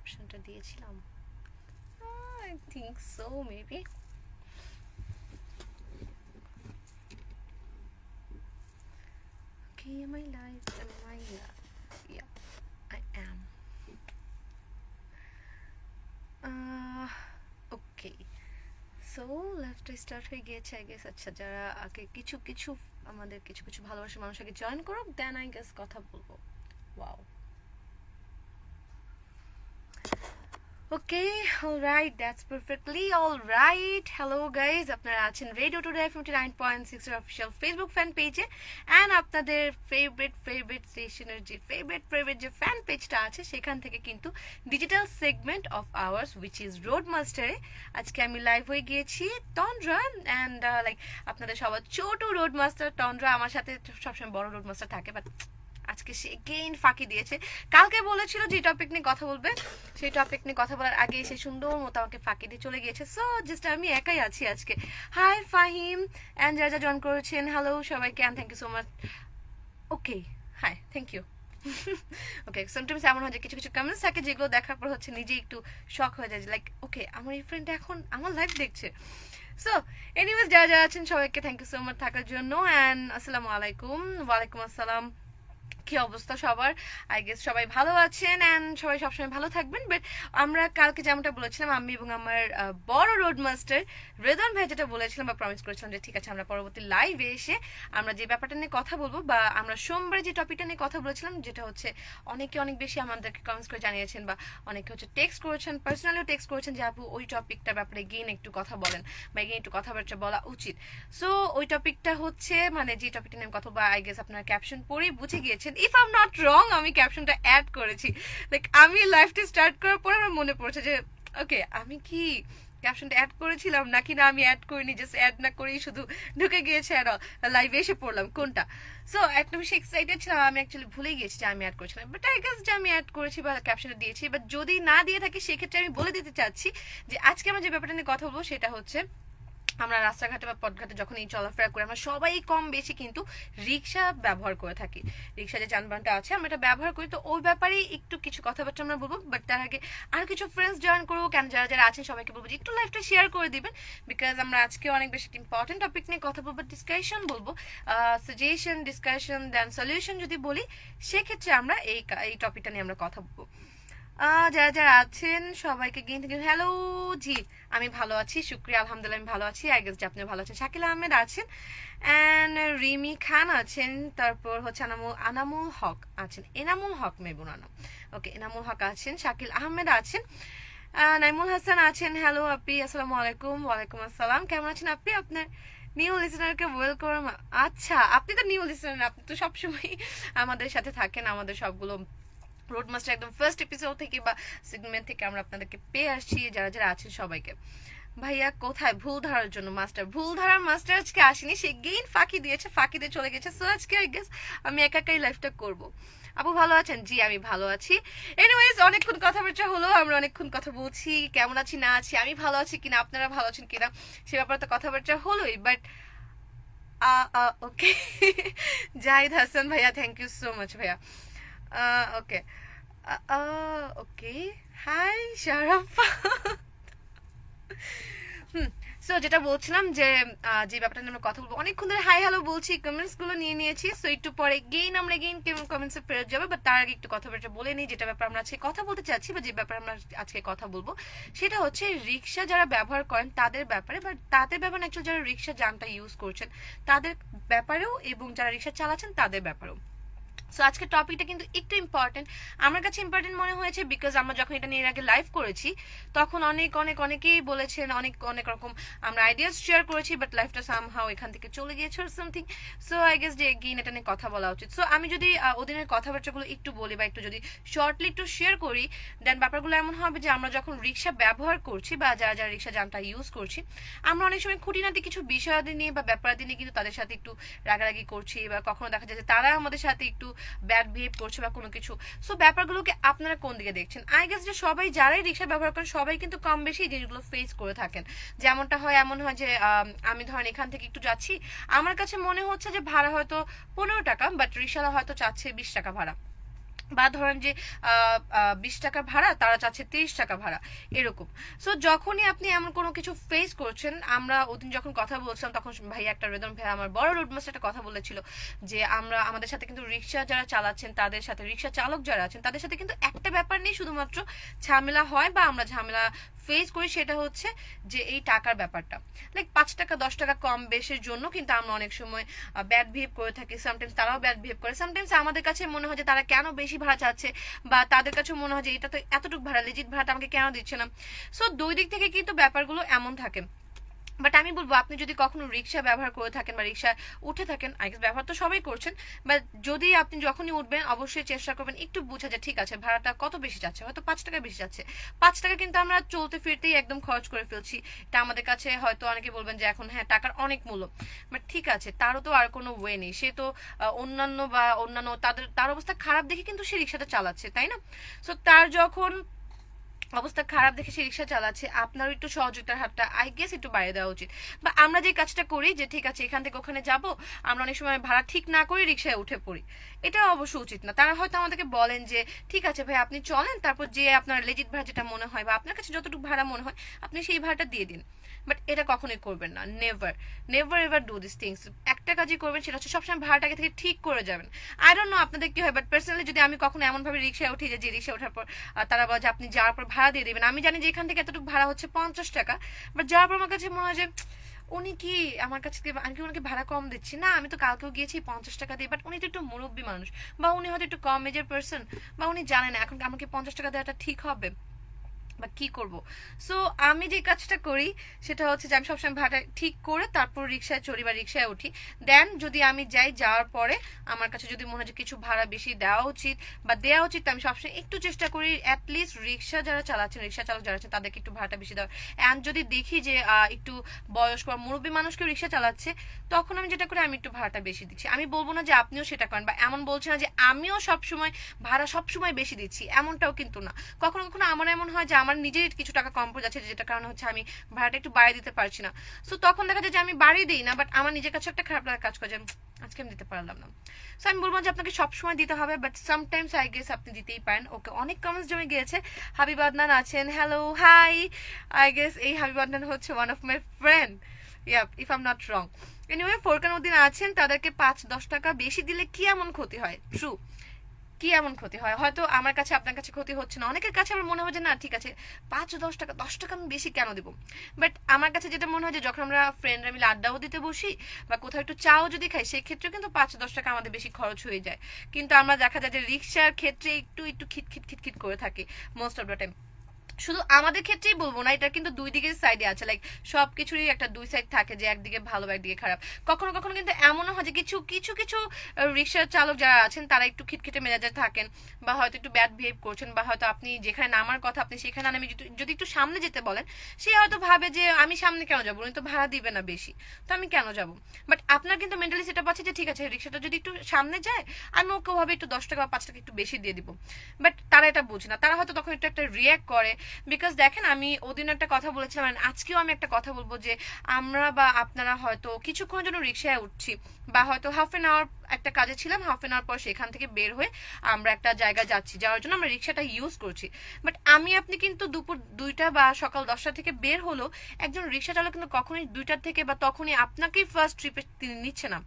ক্যাপশনটা দিয়েছিলাম, I think so maybe. Okay, am I live? Am I live? Yeah, I am. Okay, so লাইভটা start হয়ে গিয়েছে I guess. আচ্ছা, যারা আগে কিছু কিছু আমাদের কিছু কিছু ভালোবাসার মানুষ আগে জয়েন করুক, দেন আই গেস কথা বলবো। Wow, okay, alright, that's perfectly alright. Hello guys, আপনারা আছেন রেডিও টু লাইফ 99.6 এর অফিসিয়াল ফেসবুক ফ্যান পেজে, অ্যান্ড আপনাদের ফেভারিট স্টেশনের যে ফেভারিট যে ফ্যান পেজটা আছে সেখান থেকে কিন্তু digital segment of ours which is road মাস্টারে আজকে আমি লাইভ হয়ে গিয়েছি তন্দ্রা, অ্যান্ড লাইক আপনাদের সবার ছোট রোড মাস্টার তন্দ্রা। আমার সাথে সবসময় বড় রোড মাস্টার থাকে, বাট আজকে সে এগেইন ফাঁকি দিয়েছে। কালকে বলেছিল যে টপিক নিয়ে কথা বলবে, সেই টপিক নিয়ে কথা বলার আগে সে সুন্দর মতো আমাকে ফাঁকি দিয়ে চলে গিয়েছে। সো জাস্ট আমি একাই আছি আজকে। হাই ফাহিম, অ্যান্ড যারা জয়েন করেছেন হ্যালো সবাইকে, and thank you so much. Okay, hi, thank you. Okay, sometimes এমন হয় যে কিছু কিছু কমেন্টস থাকে যেগুলো দেখার পর হচ্ছে নিজে একটু শক হয়ে যায়, লাইক ওকে আমার এই ফ্রেন্ড এখন আমার লাইভ দেখছে। সো এনিওয়েজ, যারা যারা আছেন সবাইকে থ্যাংক ইউ সো মাচ থাকার জন্য, অ্যান্ড আসসালামু আলাইকুম। ওয়ালাইকুম আসসালাম। কি অবস্থা সবার? আই গেস সবাই ভালো আছেন, অ্যান্ড সবাই সবসময় ভালো থাকবেন। বাট আমরা কালকে যেমনটা বলেছিলাম, আমি এবং আমার বড় রোড মাস্টার রেদন ভাই যেটা বলেছিলাম বা প্রমিস করেছিলাম যে ঠিক আছে আমরা পরবর্তী লাইভে এসে আমরা যে ব্যাপারটা নিয়ে কথা বলবো, বা আমরা সোমবারে যে টপিকটা নিয়ে কথা বলেছিলাম, যেটা হচ্ছে অনেকে অনেক বেশি আমাদেরকে কমেন্টস করে জানিয়েছেন, বা অনেকে হচ্ছে টেক্সট করেছেন, পার্সোনালিও টেক্সট করেছেন যে আপু ওই টপিকটার ব্যাপারে গেইন একটু কথা বলেন, বা গেইন একটু কথাবার্তা বলা উচিত। সো ওই টপিকটা হচ্ছে মানে যে টপিকটা নিয়ে কথা, বা আই গেস আপনার ক্যাপশন পড়েই বুঝে গিয়েছেন, if I am not wrong আমি ক্যাপশনটা অ্যাড করেছি। লাইক আমি লাইভটা স্টার্ট করার পর আমার মনে পড়ছে যে ওকে আমি কি ক্যাপশনটা অ্যাড করেছিলাম নাকি না আমি অ্যাড করিনি, জাস্ট অ্যাড না করেই শুধু ঢুকে গিয়েছে আর লাইভে এসে পড়লাম কোনটা। সো একটা বেশি এক্সাইটেড ছিলাম, আমি অ্যাকচুয়ালি ভুলে গিয়েছি যে আমি অ্যাড করেছিলাম, বাট আই গেস যে আমি অ্যাড করেছি বা ক্যাপশনটা দিয়েছি। বাট যদি না দিয়ে থাকি সেক্ষেত্রে আমি বলে দিতে চাচ্ছি যে আজকে আমরা যে ব্যাপারটা নিয়ে কথা বলবো সেটা হচ্ছে আমরা রাস্তাঘাটে বা পথঘাটে যখন এই চলাফেরা করি আমরা সবাই কম বেশি কিন্তু রিক্সা ব্যবহার করে থাকি। রিক্সা যে যানবাহনটা আছে আমরা এটা ব্যবহার করি, তো ওই ব্যাপারেই একটু কিছু কথাবার্তা আমরা বলবো। বাট তার আগে আর কিছু ফ্রেন্ডস জয়েন করবো, কেন যারা যারা আছেন সবাইকে বলবো যে একটু লাইভটা শেয়ার করে দিবেন, বিকজ আমরা আজকে অনেক বেশি ইম্পর্টেন্ট টপিক নিয়ে কথা বলবো, ডিসকাশন বলবো, সাজেশন ডিসকাশন দেন সলিউশন যদি বলি, সেক্ষেত্রে আমরা এই টপিকটা নিয়ে আমরা কথা বলবো। যারা যারা আছেন সবাইকে গিয়ে থেকে হ্যালো। জি আমি ভালো আছি, শুক্রিয়া, আলহামদুলিল্লাহ আমি ভালো আছি। আই গেস যে আপনি ভালো আছেন। শাকিল আহমেদ আছেন, অ্যান্ড রিমি খান আছেন, তারপর হচ্ছে আনামুল হক আছেন, এনামুল হক মেবুনা নাম, ওকে এনামুল হক আছেন, শাকিল আহমেদ আছেন, নাইমুল হাসান আছেন। হ্যালো আপি, আসসালামু আলাইকুম। ওয়ালাইকুম আসসালাম, কেমন আছেন আপনি? আপনার নিউ লিসনারকে ওয়েলকাম। আচ্ছা আপনি তো নিউ লিসনার, আপনি তো সবসময় আমাদের সাথে থাকেন, আমাদের সবগুলো রোড মাস্টার একদম ফার্স্ট এপিসোড থেকে বা সেগমেন্ট থেকে আমরা আপনাদেরকে পেয়ে আসছি। যারা যারা আছেন সবাইকে ভাইয়া কোথায় ভুল ধরার জন্য মাস্টার, ভুল ধরার মাস্টার আজকে আসেনি, সে গেইন ফাঁকি দিয়েছে, ফাঁকি দিয়ে চলে গেছে। সো আজকে আই গেস আমি একাই লাইফটা করব। আপু ভালো আছেন? জি আমি ভালো আছি। এনিওয়েজ অনেকক্ষণ কথাবার্তা হলো, আমরা অনেকক্ষণ কথা বলছি, কেমন আছি না আছি, আমি ভালো আছি কিনা আপনারা ভালো আছেন কিনা সে ব্যাপারে তো কথাবার্তা হলোই। বাট ওকে জাহিদ হাসান ভাইয়া, থ্যাংক ইউ সো মাচ ভাইয়া। ওকে ওকে, হাই শারাফা। সো যেটা বলছিলাম যে যে ব্যাপারটা নিয়ে আমরা কথা বলবো, অনেকক্ষণ ধরে হাই হ্যালো বলছি, কমেন্টস গুলো নিয়ে নিয়েছি। সো একটু পরে আমরা কমেন্টসে ফেরত যাবো, বাট তার আগে একটু কথাবার্তা বলে নিই যেটা ব্যাপার আমরা আজকে কথা বলতে চাচ্ছি, বা যে ব্যাপারে আমরা আজকে কথা বলবো সেটা হচ্ছে রিক্সা যারা ব্যবহার করেন তাদের ব্যাপারে, বাট তাদের ব্যাপারে অ্যাকচুয়ালি যারা রিক্সা যানটা ইউজ করছেন তাদের ব্যাপারেও, এবং যারা রিক্সা চালাচ্ছেন তাদের ব্যাপারেও। সো আজকের টপিকটা কিন্তু একটু ইম্পর্টেন্ট, আমার কাছে ইম্পর্টেন্ট মনে হয়েছে বিকজ আমরা যখন এটা নিয়ে এর আগে লাইভ করেছি তখন অনেকেই বলেছেন, অনেক রকম আমরা আইডিয়াস শেয়ার করেছি, বাট লাইফটা সামহাও এখান থেকে চলে গিয়েছে or something. So I guess যে এগেইন এটা নিয়ে কথা বলা উচিত। সো আমি যদি ওদিনের কথাবার্তাগুলো একটু বলি বা একটু যদি শর্টলি একটু শেয়ার করি, দেন ব্যাপারগুলো এমন হবে যে আমরা যখন রিক্সা ব্যবহার করছি বা যারা যারা রিক্সা যানটা ইউজ করছি, আমরা অনেক সময় খুঁটিনাটি কিছু বিষয়াদি নিয়ে বা ব্যাপারাদি নিয়ে কিন্তু তাদের সাথে একটু রাগারাগি করছি, বা কখনো দেখা যায় যে তারা আমাদের সাথে একটু ব্যাড বিহেভ করছে বা কোনো কিছু। সো ব্যাপারগুলোকে আপনারা কোন দিকে দেখছেন? আই গেস যে সবাই যারাই রিক্সা ব্যবহার করেন সবাই কিন্তু কম বেশি এই জিনিসগুলো ফেস করে থাকেন। যেমনটা হয় এমন হয় যে আমি ধরেন এখান থেকে একটু যাচ্ছি, আমার কাছে মনে হচ্ছে যে ভাড়া হয়তো 15 টাকা, বাট রিক্সাওয়ালা হয়তো চাচ্ছে 20 টাকা ভাড়া। বা ধরেন যে 20 টাকা ভাড়া, তারা চাচ্ছে 30 টাকা ভাড়া, এরকম। সো যখনই আপনি এমন কোনো কিছু ফেস করছেন, আমরা ওদিন যখন কথা বলছিলাম তখন ভাই একটা রেদন ভাই আমার বড় রোডমাস্টার একটা কথা বলেছিল যে আমরা আমাদের সাথে কিন্তু রিক্সা যারা চালাচ্ছেন তাদের সাথে, রিক্সা চালক যারা আছেন তাদের সাথে কিন্তু একটা ব্যাপার নেই শুধুমাত্র ঝামেলা হয় বা আমরা ঝামেলা ফেস করি, সেটা হচ্ছে যে এই টাকার ব্যাপারটা। লাইক 5 টাকা 10 টাকা কম বেশের জন্য কিন্তু আমরা অনেক সময় ব্যাড বিহেভ করে থাকি, সামটাইমস তারাও ব্যাড বিহেভ করে, সামটাইমস আমাদের কাছে মনে হয় যে তারা কেন বেশি ভাড়া চাচ্ছে, বা তাদের কাছে মনে হয় যে এটা তো এতটুকু ভাড়া, লিজিট ভাড়াটা আমাকে কেন দিচ্ছে না। সো দুই দিক থেকে কিন্তু ব্যাপারগুলো এমন থাকে। বাট আমি বলবো আপনি যদি কখনো রিক্সা ব্যবহার করে থাকেন বা রিক্সা উঠে থাকেন, আই গেস ব্যবহার তো সবাই করছেন, বাট যদি আপনি যখনই উঠবেন অবশ্যই চেষ্টা করবেন একটু বোঝা যায় ঠিক আছে ভাড়াটা কত বেশি যাচ্ছে, হয়তো 5 টাকা বেশি যাচ্ছে। 5 টাকা কিন্তু আমরা চলতে ফিরতেই একদম খরচ করে ফেলছি। এটা আমাদের কাছে হয়তো অনেকে বলবেন যে এখন হ্যাঁ টাকার অনেক মূল্য, বাট ঠিক আছে তারও তো আর কোনো ওয়ে নেই, সে তো অন্যান্য তার অবস্থা খারাপ দেখে কিন্তু সে রিক্সাটা চালাচ্ছে, তাই না? সো তার যখন অবস্থা খারাপ দেখে সে রিক্সা চালাচ্ছে, আপনারও একটু সহযোগিতার হাতটা আই গেস একটু বাইরে দেওয়া উচিত। বা আমরা যে কাজটা করি যে ঠিক আছে এখান থেকে ওখানে যাব, আমরা অনেক সময় ভাড়া ঠিক না করে রিক্সায় উঠে পড়ি, এটা অবশ্য উচিত না। তারা হয়তো আমাদেরকে বলেন যে ঠিক আছে ভাই আপনি চলেন, তারপর যে আপনার লেজিট ভাড়া যেটা মনে হয় বা আপনার কাছে যতটুকু ভাড়া মনে হয় আপনি সেই ভাড়াটা দিয়ে দিন। বাট এটা কখনোই করবেন না, never never ever do this things. একটা কাজই করবেন সেটা হচ্ছে সবসময় ভাড়াটাকে থেকে ঠিক করে যাবেন। আই ডোন্ট নো আপনাদের কি হয়, বাট পার্সোনালি যদি আমি কখনো এমন ভাবে রিক্সায় উঠি যে রিক্সা ওঠার পর তারা বলে যে আপনি যাওয়ার পর ভাড়া দিয়ে দেবেন, আমি জানি যে এখান থেকে এতটুকু ভাড়া হচ্ছে 50 টাকা, বাট যাওয়ার পর আমার কাছে মনে হয় যে উনি কি আমার কাছে আমি কি ওনাকে ভাড়া কম দিচ্ছি না, আমি তো কালকেও গিয়েছি 50 টাকা দিয়ে, বাট উনি তো একটু মুরব্বী মানুষ, বা উনি হয়তো একটু কম এজের পার্সন, বা উনি জানেন এখন আমাকে 50 টাকা দেওয়াটা ঠিক হবে বা কি করব। সো আমি যে কাজটা করি সেটা হচ্ছে যে আমি সবসময় ভাড়া ঠিক করে তারপর রিক্সায় চড়ি বা রিক্সায় উঠি। দেন যদি আমি যাই, যাওয়ার পরে আমার কাছে যদি মনে হয় যে কিছু ভাড়া বেশি দেওয়া উচিত বা দেওয়া উচিত, আমি সবসময় একটু চেষ্টা করি অ্যাটলিস্ট রিক্সা যারা চালাচ্ছেন, রিক্সা চালক যারা আছেন তাদেরকে একটু ভাড়াটা বেশি দেওয়ার। অ্যান্ড যদি দেখি যে একটু বয়স্ক বা মুরব্বী মানুষকেও রিক্সা চালাচ্ছে, তখন আমি যেটা করি আমি একটু ভাড়াটা বেশি দিচ্ছি। আমি বলবো না যে আপনিও সেটা করেন, বা এমন বলছি না যে আমিও সবসময় ভাড়া সবসময় বেশি দিচ্ছি, এমনটাও কিন্তু না। কখনো কখনো আমার এমন হয় যে আমার নিজের কিছু টাকা কম পড়ে যাচ্ছে, যেটা কারণে হচ্ছে আমি ভাড়াটা একটু বাড়িয়ে দিতে পারছি না। সো তখন দেখা যায় যে আমি বাড়িয়ে দিই না, বাট আমার নিজের কাছে একটা খারাপ লাগা কাজ করে যে আজকে আমি দিতে পারলাম না। সো আমি বলবো যে আপনাকে সবসময় দিতে হবে, বাট সামটাইমস আই গেস আপনি দিতেই পারেন। ওকে, অনেক কমেন্টস জমে গিয়েছে। হাবিব আদনান আছেন, হ্যালো হাই। আই গেস এই হাবিব আদনান হচ্ছে one of my friend, yeah if I am not wrong. Anyway Furqan Uddin আছেন, তাদেরকে 5-10 টাকা বেশি দিলে কি এমন ক্ষতি হয়? ট্রু, কি এমন ক্ষতি হয়? হয়তো আমার কাছে আপনার কাছে ক্ষতি হচ্ছে না, অনেকের কাছে আমার মনে হয় যে না ঠিক আছে 5-10 টাকা, 10 টাকা আমি বেশি কেন দিব। বাট আমার কাছে যেটা মনে হয় যে যখন আমরা ফ্রেন্ডরা মিলে আড্ডাও দিতে বসি বা কোথাও একটু চাও যদি খাই, সেক্ষেত্রে কিন্তু 5-10 টাকা আমাদের বেশি খরচ হয়ে যায়। কিন্তু আমরা দেখা যায় যে রিক্সার ক্ষেত্রে একটু একটু খিটখিট খিটখিট করে থাকি মোস্ট অফ দ্য টাইম। শুধু আমাদের ক্ষেত্রেই বলবো না, এটা কিন্তু দুই দিকের সাইডে আছে, লাইক সবকিছুরই একটা দুই সাইড থাকে, যে একদিকে ভালো একদিকে খারাপ। কখনো কখনো কিন্তু এমনও হয় যে কিছু কিছু কিছু রিক্সার চালক যারা আছেন তারা একটু খিটখিটে মেজাজে থাকেন, বা হয়তো একটু ব্যাড বিহেভ করছেন, বা হয়তো আপনি যেখানে নামার কথা আপনি সেখানে নামে যদি একটু সামনে যেতে বলেন, সে হয়তো ভাবে যে আমি সামনে কেন যাবো, উনি তো ভাড়া দিবে না বেশি, তো আমি কেন যাবো। বাট আপনার কিন্তু মেন্টালি সেটা পাচ্ছে যে ঠিক আছে রিক্সাটা যদি একটু সামনে যায় আমি ওকে ভাবে একটু 10 টাকা বা 5 টাকা একটু বেশি দিয়ে দিব। বাট তারা এটা বুঝে না, তারা হয়তো তখন একটু একটা রিয়াক্ট করে। বিকজ দেখেন আমি ওদিন একটা কথা বলেছিলাম, আজকেও আমি একটা কথা বলবো যে আমরা বা আপনারা হয়তো কিছুক্ষণের জন্য রিক্সায় উঠছি, বা হয়তো হাফ এন আওয়ার একটা কাজে ছিলাম, হাফ এন আওয়ার পর সেখান থেকে বের হয়ে আমরা একটা জায়গায় যাচ্ছি, যাওয়ার জন্য আমরা রিক্সাটা ইউজ করছি। বাট আমি আপনি কিন্তু দুপুর 2টা বা সকাল 10টা থেকে বের হলো, একজন রিক্সা চালক কিন্তু কখনোই 2টার থেকে বা তখনই আপনাকেই ফার্স্ট ট্রিপে তিনি নিচ্ছে না।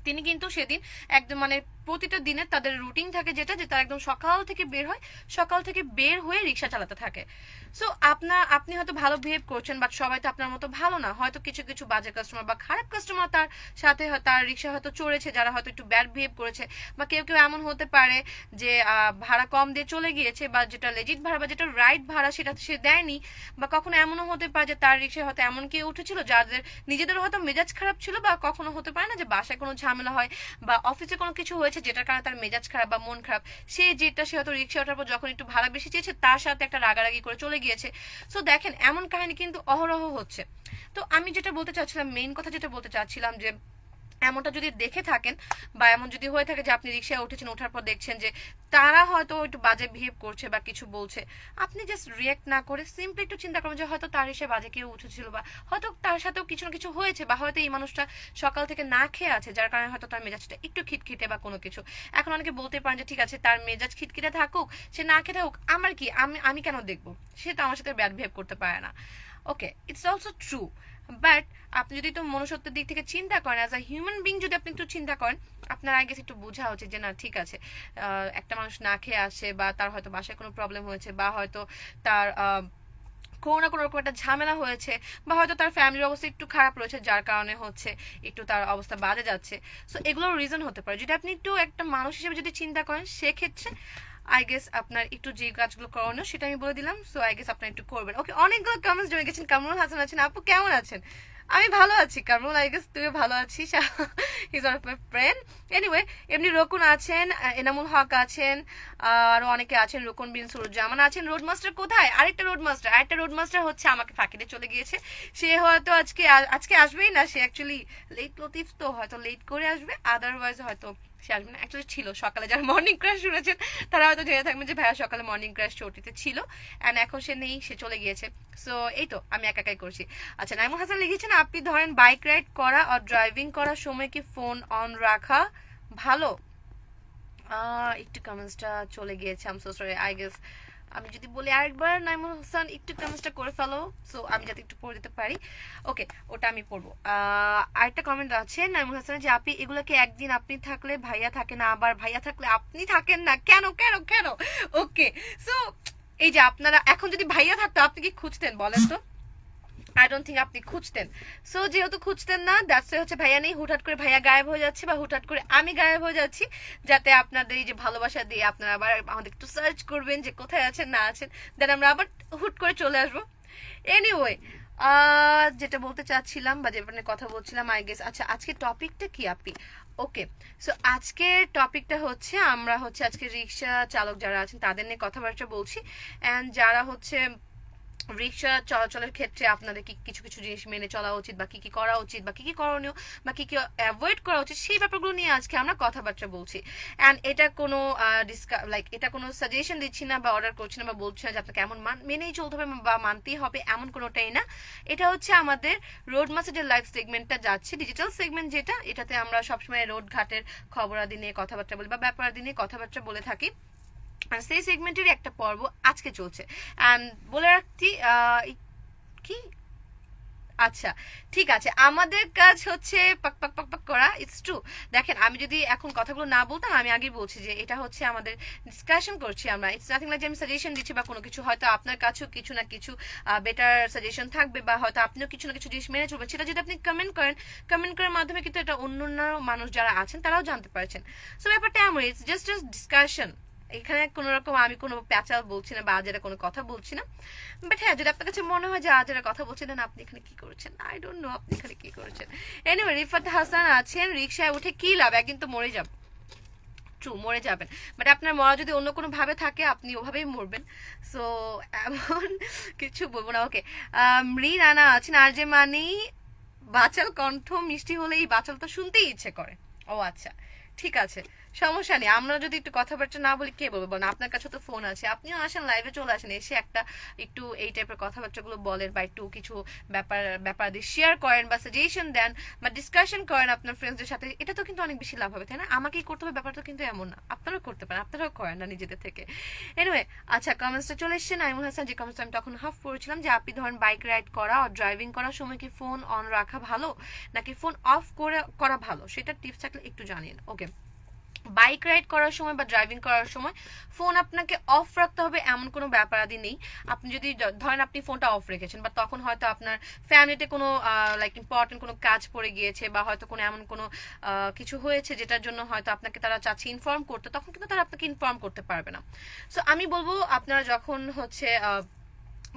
তিনি কিন্তু সেদিন একদম মানে প্রতিটা দিনে তাদের রুটিন থাকে যেটা, যে তারা একদম সকাল থেকে বের হয়, সকাল থেকে বের হয়ে রিক্সা চালাতে থাকে। সো আপনি হয়তো ভালো বিহেভ করছেন, বাট সবাই তো আপনার মতো ভালো না, হয়তো কিছু কিছু বাজে কাস্টমার বা খারাপ কাস্টমার তার সাথে তার রিক্সা হয়তো চড়েছে, যারা হয়তো একটু ব্যাড বিহেভ করেছে, বা কেউ কেউ এমন হতে পারে যে ভাড়া কম দিয়ে চলে গিয়েছে, বা যেটা লেজিট ভাড়া বা যেটা রাইট ভাড়া সেটা সে দেয়নি। বা কখনো এমনও হতে পারে যে তার রিক্সায় হয়তো এমন কেউ উঠেছিল যাদের নিজেদের হয়তো মেজাজ খারাপ ছিল, বা কখনো হতে পারে না যে বাসায় কোনো ঝামেলা হয় বা অফিসে কোনো কিছু হয়েছে যেটার কারণে তার মেজাজ খারাপ বা মন খারাপ, সে হয়তো রিক্সা ওঠার পর যখন একটু ভাড়া বেশি চেয়েছে তার সাথে একটা রাগারাগি করে চলে গিয়েছে। সো দেখেন এমন কাহিনী কিন্তু অহরহ হচ্ছে। তো আমি যেটা বলতে চাচ্ছিলাম, মেইন কথা যেটা বলতে চাচ্ছিলাম যে এমনটা যদি দেখে থাকেন বা এমন যদি হয়ে থাকে যে আপনি রিক্সায় উঠেছেন, ওঠার পর দেখছেন যে তারা হয়তো একটু বাজে বিহেভ করছে বা কিছু বলছে, আপনি জাস্ট রিয়েক্ট না করে সিম্পলি একটু চিন্তা করবেন যে হয়তো তার এসে বাজে কেউ উঠেছিল, বা হয়তো তার সাথেও কিছু না কিছু হয়েছে, বা হয়তো এই মানুষটা সকাল থেকে না খেয়ে আছে যার কারণে হয়তো তার মেজাজটা একটু খিটখিটে বা কোনো কিছু। এখন অনেকে বলতে পারেন যে ঠিক আছে তার মেজাজ খিটখিটে থাকুক, সে না খেতে থাকুক, আমার কি, আমি আমি কেন দেখবো, সে তো আমার সাথে ব্যাড বিহেভ করতে পারে না। ওকে, ইটস অলসো ট্রু, বাট আপনি যদি একটু মনুষ্যত্বের দিক থেকে চিন্তা করেন, অ্যাজ আ হিউম্যান বিং যদি আপনি একটু চিন্তা করেন, আপনার আগে একটু বোঝা উচিত যে না ঠিক আছে, একটা মানুষ না খেয়ে আসে, বা তার হয়তো বাসায় কোনো প্রবলেম হয়েছে, বা হয়তো তার কোনো না কোনো রকম একটা ঝামেলা হয়েছে, বা হয়তো তার ফ্যামিলির অবস্থা একটু খারাপ রয়েছে যার কারণে হচ্ছে একটু তার অবস্থা বাজে যাচ্ছে। সো এগুলোর রিজন হতে পারে। যদি আপনি একটু একটা মানুষ হিসেবে যদি চিন্তা করেন, সেক্ষেত্রে আই গেস আপনার একটু যে কাজগুলো করণীয় সেটা আমি বলে দিলাম। সো আই গেস আপনার একটু করবেন। ওকে, অনেকগুলো কমেন্টস জমে গেছেন। কামরুল হাসান আছেন, আপু কেমন আছেন? আমি ভালো আছি কামরুল, আই গেস তুই ভালো আছিস। His one of my friend. Anyway, এমনি রকুন আছেন, এনামুল হক আছেন, আরো অনেকে আছেন, রকুন বিন সুরুজ্জামান আছেন। রোড মাস্টার কোথায়? আরেকটা রোড মাস্টার হচ্ছে আমাকে ফাঁকি দিয়ে চলে গিয়েছে। সে হয়তো আজকে আসবেই না, সে অ্যাকচুয়ালি লেট লতিফ, তো হয়তো লেট করে আসবে, আদারওয়াইজ হয়তো সে আসবে না। অ্যাকচুয়ালি ছিল সকালে, যারা মর্নিং ক্রাশ শুনেছেন তারা হয়তো জেনে থাকবেন যে ভাইয়া সকালে মর্নিং ক্রাশ শোটিতে ছিল, অ্যান্ড এখন সে নেই, সে চলে গিয়েছে। সো এই তো আমি একাই করছি। আচ্ছা, নাইমুল হাসান লিখেছেন আপনি ধরেন বাইক রাইড করা আর ড্রাইভিং করার সময় কি ফোন অন রাখা ভালো? একটু কমেন্টসটা চলে গিয়েছে, I am so sorry. I guess আমি যদি বলি আরেকবার, নাইমুল হাসান একটু কমেন্টসটা করে ফেলো, সো আমি যাতে একটু পড়ে দিতে পারি। ওকে, ওটা আমি পড়বো। আরেকটা কমেন্ট আছে নাইমুল হাসান, যে আপনি এগুলোকে একদিন আপনি থাকলে ভাইয়া থাকে না, আবার ভাইয়া থাকলে আপনি থাকেন না, কেন কেন কেন? ওকে, সো এই যে আপনারা এখন যদি ভাইয়া থাকতো আপনি কি খুঁজতেন বলেন তো? আই ডোন্ট থিঙ্ক আপনি খুঁজতেন। সো যেহেতু খুঁজতেন না, দ্যাটস হচ্ছে ভাইয়া নেই, হুটহাট করে ভাইয়া গায়েব হয়ে যাচ্ছে, বা হুটহাট করে আমি গায়েব হয়ে যাচ্ছি, যাতে আপনাদের এই যে ভালোবাসা দিয়ে আপনারা আবার আমাদের একটু সার্চ করবেন যে কোথায় আছেন না আছেন, দেন আমরা আবার হুট করে চলে আসবো। এনিওয়ে, যেটা বলতে চাচ্ছিলাম বা যে কথা বলছিলাম, আই গেস, আচ্ছা আজকে টপিকটা কি আপনি? ওকে, সো আজকের টপিকটা হচ্ছে আমরা হচ্ছে আজকে রিক্সা চালক যারা আছেন তাদের নিয়ে কথাবার্তা বলছি, অ্যান্ড যারা হচ্ছে রিক্সা চলাচলের ক্ষেত্রে আপনাদের কি কিছু কিছু জিনিস মেনে চলা উচিত, বা কি কি করা উচিত, বা কি কি করণীয়, বা কি কি অ্যাভয়েড করা উচিত, সেই ব্যাপারগুলো নিয়ে আজকে আমরা কথাবার্তা বলছি। অ্যান্ড এটা কোনো এটা কোনো সাজেশন দিচ্ছি না, বা অর্ডার করছি না, বা বলছি না যে আপনাকে এমন মেনেই চলতে হবে বা মানতেই হবে, এমন কোনোটাই না। এটা হচ্ছে আমাদের রোড মাসের লাইভ সেগমেন্টটা যাচ্ছে, ডিজিটাল সেগমেন্ট যেটা, এটাতে আমরা সবসময় রোড ঘাটের খবরাদি নিয়ে কথাবার্তা বলি, বা ব্যাপারাদি নিয়ে কথাবার্তা বলে থাকি। আর সেই সেগমেন্টের একটা পর্ব আজকে চলছে। অ্যান্ড বলে রাখছি, কি, আচ্ছা ঠিক আছে, আমাদের কাজ হচ্ছে পাক পাক পাক পাক করা, ইটস ট্রু। দেখেন, আমি যদি এখন কথাগুলো না বলতাম, আমি আগেই বলছি যে এটা হচ্ছে আমাদের ডিসকাশন করছি আমরা, ইটস নাথিং লাইক যে আমি সাজেশন দিচ্ছি বা কোনো কিছু। হয়তো আপনার কাছেও কিছু না কিছু বেটার সাজেশন থাকবে, বা হয়তো আপনিও কিছু না কিছু জিনিস মেনে চলবেন, সেটা যদি আপনি কমেন্ট করেন, কমেন্ট করার মাধ্যমে কিন্তু এটা অন্য অন্য মানুষ যারা আছেন তারাও জানতে পারছেন। সো ব্যাপারটা এমন, ইটস জাস্ট ডিসকাশন। এখানে কোনো রকম আমি কোনো প্যাচাল বলছি না, বা আজেরা কোনো কথা বলছি না। বাট হ্যাঁ, যদি আপনার কাছে মনে হয় যে আজেরা কথা বলছেন, দেন আপনি এখানে কি করছেন, আই ডোন্ট নো আপনি এখানে কি করছেন। এনিওয়ে, রিফাত হাসান আছেন, রিক্সায় উঠে কি লাভ, একদিন তো মরে যাব। ট্রু, মরে যাবেন, বাট আপনার মরা যদি অন্য কোনো ভাবে থাকে আপনি ওভাবেই মরবেন। সো এমন কিছু বলবো না। ওকে, মৃ রানা আছেন, আর যে মানি বাচাল কণ্ঠ মিষ্টি হলে এই বাচাল তো শুনতেই ইচ্ছে করে। ও আচ্ছা, ঠিক আছে, সমস্যা নেই। আমরা যদি একটু কথাবার্তা না বলি কে বলবো না? আপনার কাছে তো ফোন আছে, আপনিও আসেন, লাইভে চলে আসেন, এসে একটা একটু এই টাইপের কথাবার্তাগুলো বলেন, বা একটু কিছু ব্যাপার দিয়ে শেয়ার করেন, বা সাজেশন দেন, বা ডিসকাশন করেন আপনার ফ্রেন্ডসদের সাথে। এটা তো কিন্তু অনেক বেশি লাভ হবে, তাই না? আমাকেই করতে হবে ব্যাপারটা কিন্তু এমন না, আপনারাও করতে পারেন, আপনারাও করেন না নিজেদের থেকে। এনিওয়ে, আচ্ছা, কমেন্টসটা চলে এসছে নাইমুল হাসান, যে কমেন্টস আমি তখন হাফ পড়েছিলাম, যে আপনি ধরেন বাইক রাইড করা আর ড্রাইভিং করার সময় কি ফোন অন রাখা ভালো নাকি ফোন অফ করা ভালো, সেটা টিপস থাকলে একটু জানিয়ে। ওকে, বাইক রাইড করার সময় বা ড্রাইভিং করার সময় ফোন আপনাকে অফ রাখতে হবে এমন কোনো ব্যাপার আদি নেই। আপনি যদি ধরেন আপনি ফোনটা অফ রেখেছেন, বা তখন হয়তো আপনার ফ্যামিলিতে কোনো লাইক ইম্পর্টেন্ট কোনো কাজ পড়ে গিয়েছে, বা হয়তো কোনো এমন কোনো কিছু হয়েছে যেটার জন্য হয়তো আপনাকে তারা চাচ্ছে ইনফর্ম করতে, তখন কিন্তু তারা আপনাকে ইনফর্ম করতে পারবে না। সো আমি বলবো আপনারা যখন হচ্ছে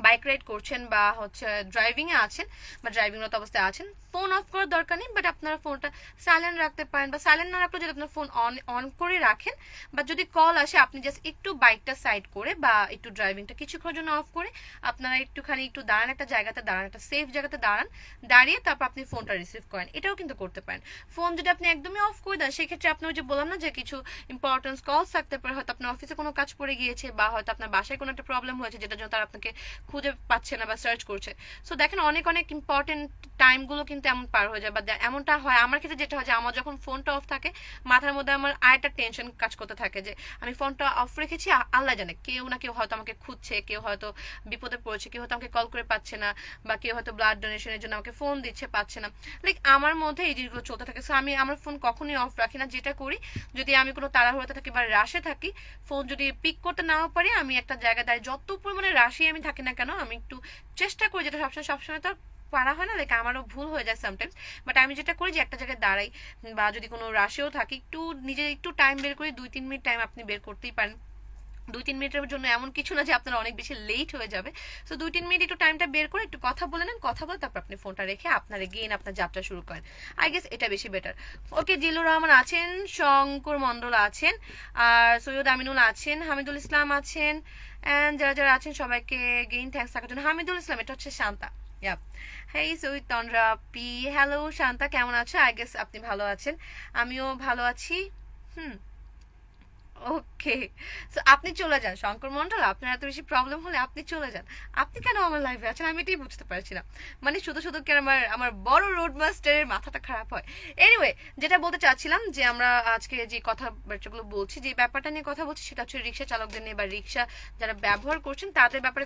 বাইক রাইড করছেন বা হচ্ছে ড্রাইভিংয়ে আছেন বা ড্রাইভিংরত অবস্থায় আছেন, ফোন অফ করার দরকার নেই, বাট আপনারা ফোনটা সাইলেন্ট রাখতে পারেন, বা সাইলেন্ট না রাখলেও যদি আপনার ফোন অন অন করে রাখেন, বা যদি কল আসে আপনি জাস্ট একটু বাইকটা সাইড করে বা একটু ড্রাইভিংটা কিছুক্ষণের জন্য অফ করে আপনারা একটুখানি একটু দাঁড়ান, একটা জায়গাতে দাঁড়ান, একটা সেফ জায়গাতে দাঁড়ান, দাঁড়িয়ে তারপর আপনি ফোনটা রিসিভ করেন। এটাও কিন্তু করতে পারেন। ফোন যদি আপনি একদমই অফ করে দেন, সেক্ষেত্রে আপনি ওই যে বললাম না যে কিছু ইম্পর্টেন্স কলস থাকতে পারে, হয়তো আপনার অফিসে কোনো কাজ পড়ে গিয়েছে বা হয়তো আপনার বাসায় কোনো একটা প্রবলেম হয়েছে যেটার জন্য তারা আপনাকে খুঁজে পাচ্ছে না বা সার্চ করছে। সো দেখেন অনেক অনেক ইম্পর্টেন্ট টাইমগুলো কিন্তু এমন পার হয়ে যায়, বা এমনটা হয় আমার ক্ষেত্রে যেটা হয় যে আমার যখন ফোনটা অফ থাকে মাথার মধ্যে আমার আরেকটা টেনশন কাজ করতে থাকে যে আমি ফোনটা অফ রেখেছি, আল্লাহ জানে কেউ না কেউ হয়তো আমাকে খুঁজছে, কেউ হয়তো বিপদে পড়েছে, কেউ হয়তো আমাকে কল করে পাচ্ছে না, বা কেউ হয়তো ব্লাড ডোনেশনের জন্য আমাকে ফোন দিচ্ছে পাচ্ছে না। লাইক আমার মধ্যে এই জিনিসগুলো চলতে থাকে। সো আমি আমার ফোন কখনোই অফ রাখি না। যেটা করি, যদি আমি কোনো তাড়াহুড়োতে থাকি বা রাশে থাকি, ফোন যদি পিক করতে নাও পারি, আমি একটা জায়গায় দাঁড়িয়ে যত পরিমাণে রাশি আমি থাকি না কেন, আমি একটু চেষ্টা করি, যেটা সবসময় তো পারা হয় না, লাইক আমারও ভুল হয়ে যায় সামটাইমস, বাট আমি যেটা করি যে একটা জায়গায় দাঁড়াই, বা যদি কোনো রাশেও থাকি একটু নিজের একটু টাইম বের করি, 2-3 মিনিট টাইম আপনি বের করতেই পারেন। 2-3 মিনিটের জন্য এমন কিছু না যে আপনার অনেক বেশি লেট হয়ে যাবে। সো 2-3 মিনিট একটু টাইমটা বের করে একটু কথা বলে নেন, কথা বলে তারপর আপনি ফোনটা রেখে আপনার এগেইন আপনার যাত্রা শুরু করেন। আই গেস এটা বেশি বেটার। ওকে, জিল্লুর রহমান আছেন, শঙ্কর মন্ডল আছেন, আর সৈয়দ আমিনুল আছেন, হামিদুল ইসলাম আছেন, অ্যান্ড যারা যারা আছেন সবাইকে গেইন থ্যাঙ্কস থাকার জন্য। হামিদুল ইসলাম, এটা হচ্ছে শান্তা। ইয়াপ, হেই সৈয়দ তন্দ্রা পি, হ্যালো শান্তা, কেমন আছো? আই গেস আপনি ভালো আছেন, আমিও ভালো আছি। হুম, ওকে। সো আপনি চলে যান শঙ্কর মন্ডল, আপনার এত বেশি প্রবলেম হলে আপনি চলে যান। আপনি কেন আমার লাইফে আছেন আমি এটাই বুঝতে পারছি না। মানে শুধু শুধু কেন আমার আমার বড় রোড মাস্টারের মাথাটা খারাপ হয়। এনিওয়ে, যেটা বলতে চাচ্ছিলাম যে আমরা আজকে যে কথাবার্তাগুলো বলছি, যে ব্যাপারটা নিয়ে কথা বলছি, সেটা হচ্ছে রিক্সা চালকদের নিয়ে বা রিক্সা যারা ব্যবহার করছেন তাদের ব্যাপারে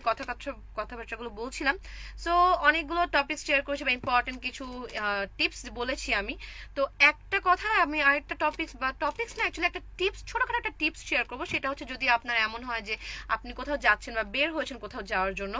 কথাবার্তাগুলো বলছিলাম। সো অনেকগুলো টপিক শেয়ার করেছি বা ইম্পর্টেন্ট কিছু টিপস বলেছি আমি। তো একটা কথা আমি আরেকটা টপিক্স না, অ্যাকচুয়ালি একটা টিপস, ছোটখাটো একটা টিপস শেয়ার করবো। সেটা হচ্ছে যদি আপনার এমন হয় যে আপনি কোথাও যাচ্ছেন বা বের হয়েছেন কোথাও যাওয়ার জন্য,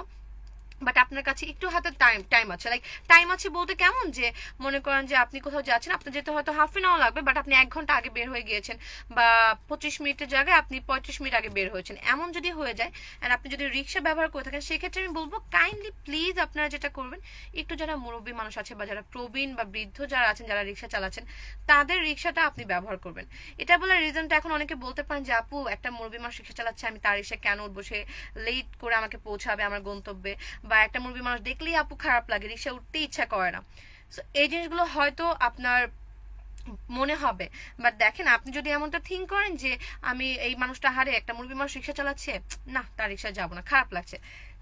বাট আপনার কাছে একটু হাতে টাইম আছে, লাইক টাইম আছে বলতে কেমন, যে মনে করেন যে আপনি কোথাও যাচ্ছেন, আপনার যেতে হয়তো ½ আওয়ার লাগবে, বাট আপনি 1 ঘন্টা আগে বের হয়ে গিয়েছেন, বা 25 মিনিটের জায়গায় আপনি 35 মিনিট আগে বের হয়েছেন, এমন যদি হয়ে যায়, আর আপনি যদি রিক্সা ব্যবহার করে থাকেন, সেক্ষেত্রে আমি বলবো কাইন্ডলি প্লিজ আপনারা যেটা করবেন, একটু যারা মুরব্বী মানুষ আছে বা যারা প্রবীণ বা বৃদ্ধ যারা আছেন, যারা রিক্সা চালাচ্ছেন, তাদের রিক্সাটা আপনি ব্যবহার করবেন। এটা বলার রিজনটা, এখন অনেকে বলতে পারেন যে আপু একটা মুরব্বী মানুষ রিক্সা চালাচ্ছে, আমি তার রিক্সা কেন উঠবো, সে লেট করে আমাকে পৌঁছাবে আমার গন্তব্যে, বা একটা মুরব্বী মানুষ দেখলেই আপু খারাপ লাগে, রিক্সা উঠতে ইচ্ছা করে না। সো এই জিনিসগুলো হয়তো আপনার মনে হবে, বাট দেখেন আপনি যদি এমনটা থিঙ্ক করেন যে আমি এই মানুষটা হারে একটা মুরব্বী মানুষ রিক্সা চালাচ্ছে, না তার রিক্সায় যাবো না, খারাপ লাগছে,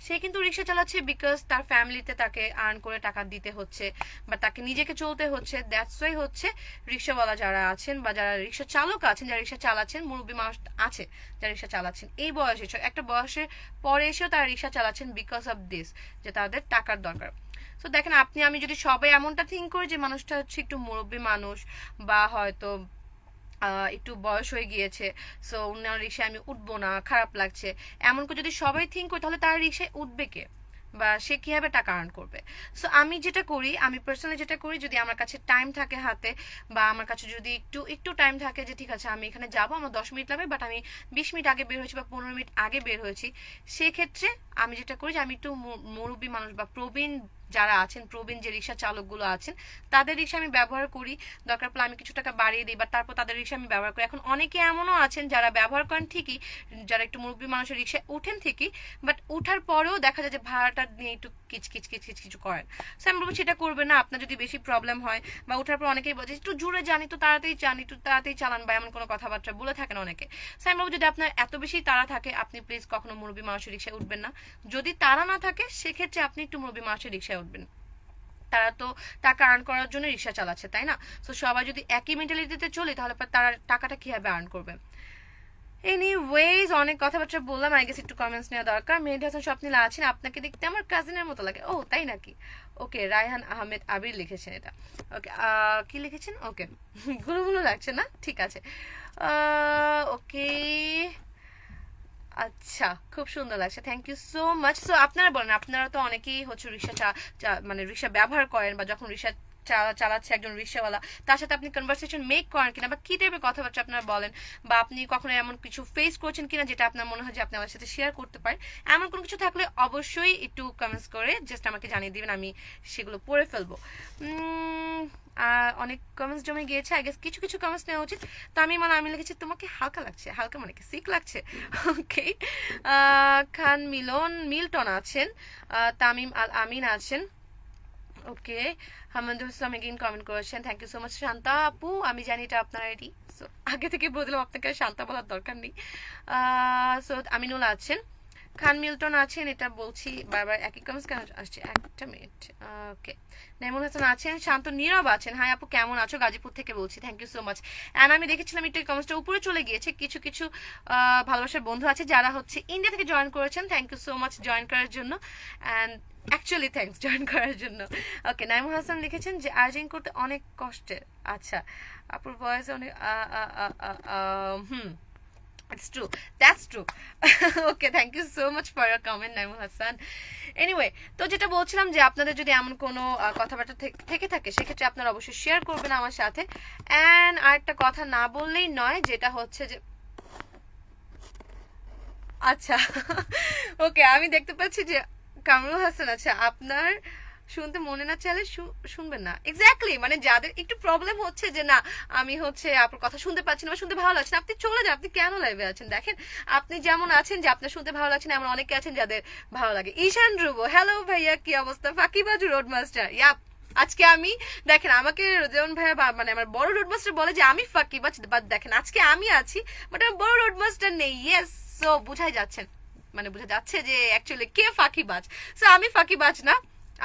সে কিন্তু রিক্সা চালাচ্ছে বিকজ তার ফ্যামিলিতে তাকে আর্ন করে টাকা দিতে হচ্ছে বা তাকে নিজেকে চলতে হচ্ছে। দ্যাটস ওয়াই হচ্ছে রিক্সাওয়ালা যারা আছেন বা যারা রিক্সা চালক আছেন, যারা রিক্সা চালাচ্ছেন, মুরব্বী মানুষ আছে যারা রিক্সা চালাচ্ছেন, এই বয়সে একটা বয়সের পরে এসেও তারা রিক্সা চালাচ্ছেন বিকজ অফ দিস, যে তাদের টাকার দরকার। তো দেখেন আপনি আমি যদি সবাই এমনটা থিঙ্ক করি যে মানুষটা হচ্ছে একটু মুরব্বী মানুষ বা হয়তো একটু বয়স হয়ে গিয়েছে, সো উনার রিক্সায় আমি উঠবো না, খারাপ লাগছে, এমন করে যদি সবাই থিঙ্ক করি, তাহলে তার রিক্সায় উঠবে কে বা সে কিভাবে টাকা আর্ন করবে? সো আমি যেটা করি, আমি পার্সোনালি যেটা করি, যদি আমার কাছে টাইম থাকে হাতে, বা আমার কাছে যদি একটু একটু টাইম থাকে যে ঠিক আছে আমি এখানে যাবো, আমার 10 মিনিট লাগবে, বাট আমি 20 মিনিট আগে বের হয়েছি বা 15 মিনিট আগে বের হয়েছি, সেক্ষেত্রে আমি যেটা করি যে আমি একটু মুরব্বী মানুষ বা প্রবীণ যারা আছেন, প্রবীণ যে রিক্সা চালকগুলো আছেন, তাদের রিক্সা আমি ব্যবহার করি। দরকার পড়লে আমি কিছু টাকা বাড়িয়ে দিই, বা তারপর তাদের রিক্সা আমি ব্যবহার করি। এখন অনেকে এমনও আছেন যারা ব্যবহার করেন ঠিকই, যারা একটু মুরব্বী মানুষের রিক্সায় উঠেন ঠিকই, বাট উঠার পরেও দেখা যায় যে ভাড়াটা নিয়ে একটু কিছু করেন। সো আমি বলবো সেটা করবে না। আপনার যদি বেশি প্রবলেম হয় বা উঠার পর অনেকেই বলছে একটু জোরে জানি, তো তাড়াতাড়ি একটু তাড়াতাড়ি চালান, বা এমন কোনো কথাবার্তা বলে থাকেন অনেকে। সো আমি বলবো যদি আপনার এত বেশি তাড়া থাকে, আপনি প্লিজ কখনো মুরব্বী মানুষের রিক্সায় উঠবেন না। যদি তাড়া না থাকে, সেক্ষেত্রে আপনি একটু মুরব্বী মানুষের রিক্সায় উঠবেন। তারা তো টাকা আর্ন করার জন্য রিক্সা চালাচ্ছে, তাই না? তো সবাই যদি একই মেন্টালিটিতে চলে, তাহলে তারা টাকাটা কিভাবে আর্ন করবে? এনিওয়েজ, অনেক কথাবার্তা বললাম, আই গেস একটু কমেন্টস নেওয়া দরকার। মেহেদি হাসান স্বপ্নীলা আছেন, আপনাকে দেখতে আমার কাজিনের মতো লাগে। ও তাই নাকি? ওকে, রায়হান আহমেদ আবির লিখেছেন এটা। ওকে, কি লিখেছেন? ওকে, গুলো গুলো লাগছে না, ঠিক আছে। ওকে, আচ্ছা, খুব সুন্দর লাগছে, thank you so much. So আপনারা বলেন, আপনারা তো অনেকেই হচ্ছে রিক্সা মানে রিক্সা ব্যবহার করেন, বা যখন রিক্সা চালাচ্ছে একজন রিক্সাওয়ালা, তার সাথে আপনি কনভারসেশন মেক করেন কিনা, বা কি টাইপের কথাবার্তা আপনারা বলেন, বা আপনি কখনো এমন কিছু ফেস করছেন কিনা যেটা আপনার মনে হয় যে আপনি আমার সাথে শেয়ার করতে পারেন। এমন কোনো কিছু থাকলে অবশ্যই একটু কমেন্টস করে জাস্ট আমাকে জানিয়ে দিবেন, আমি সেগুলো পড়ে ফেলবো। অনেক কমেন্টস জমে গিয়েছে, আই গেস কিছু কিছু কমেন্টস নেওয়া উচিত। তো আমি লিখেছি তোমাকে হালকা লাগছে, হালকা মানে কি সিক লাগছে। ওকে, খান মিল্টন আছেন, তামিম আল আমিন আছেন। Okay, Hamadul Islam again comment করেছেন, thank you so much. Shanta আপু, আমি জানি এটা আপনার আইডি, সো আগে থেকে বললাম আপনাকে শান্তা বলার দরকার নেই। সো আমিনুল আছেন, খান মিল্টন আছেন, এটা বলছি বারবার একই কমেন্টস কেন আসছে, একটা মিনিট। ওকে, নাইমুল হাসান আছেন, শান্ত নীরব আছেন, হাই আপু কেমন আছো, গাজীপুর থেকে বলছি, thank you so much. And আমি দেখেছিলাম একটু কমেন্টসটা উপরে চলে গিয়েছে, কিছু কিছু ভালোবাসার বন্ধু আছে যারা হচ্ছে ইন্ডিয়া থেকে জয়েন করেছেন, thank you so much join করার জন্য, অ্যান্ড অ্যাকচুয়ালি থ্যাংকস জয়েন করার জন্য। ওকে, নাইমুল হাসান লিখেছেন যে আর্জিং করতে অনেক কষ্টের। আচ্ছা, আপুর ভয়েস অনেক It's true. That's true. Okay, thank you so much for your comment, Naimul Hassan. Anyway, তো যেটা বলছিলাম যে আপনাদের যদি এমন কোনো কথাবার্তা থেকে থাকে সেক্ষেত্রে আপনারা অবশ্যই শেয়ার করবেন আমার সাথে। অ্যান্ড আরেকটা কথা না বললেই নয়, যেটা হচ্ছে যে আচ্ছা ওকে, আমি দেখতে পাচ্ছি যে কামরুল হাসান, আচ্ছা আপনার শুনতে মনে না চাইলে শুনবেন না, এক্স্যাক্টলি, মানে যাদের একটু প্রবলেম হচ্ছে যে না আমি হচ্ছে আপনার কথা শুনতে পাচ্ছি না বা শুনতে ভালো লাগছে না, আপনি চলে যান, আপনি কেন লাইভে আছেন? দেখেন আপনি যেমন আছেন যে আপনার শুনতে ভালো লাগছে না, এমন অনেকে আছেন যাদের ভালো লাগে। ঈশান ধ্রুব, হ্যালো ভাইয়া, কি অবস্থা? ফাঁকিবাজ রোড মাস্টার, ইয়াপ, আজকে আমি দেখেন আমাকে যেমন ভাইয়া মানে আমার বড় রোড মাস্টার বলে যে আমি ফাঁকিবাজ, বাট দেখেন আজকে আমি আছি, বাট আমার বড় রোড মাস্টার নেই। ইয়েস, সো বুঝাই যাচ্ছেন, মানে বোঝা যাচ্ছে যে অ্যাকচুয়ালি কে ফাঁকিবাজ। সো আমি ফাঁকিবাজ না,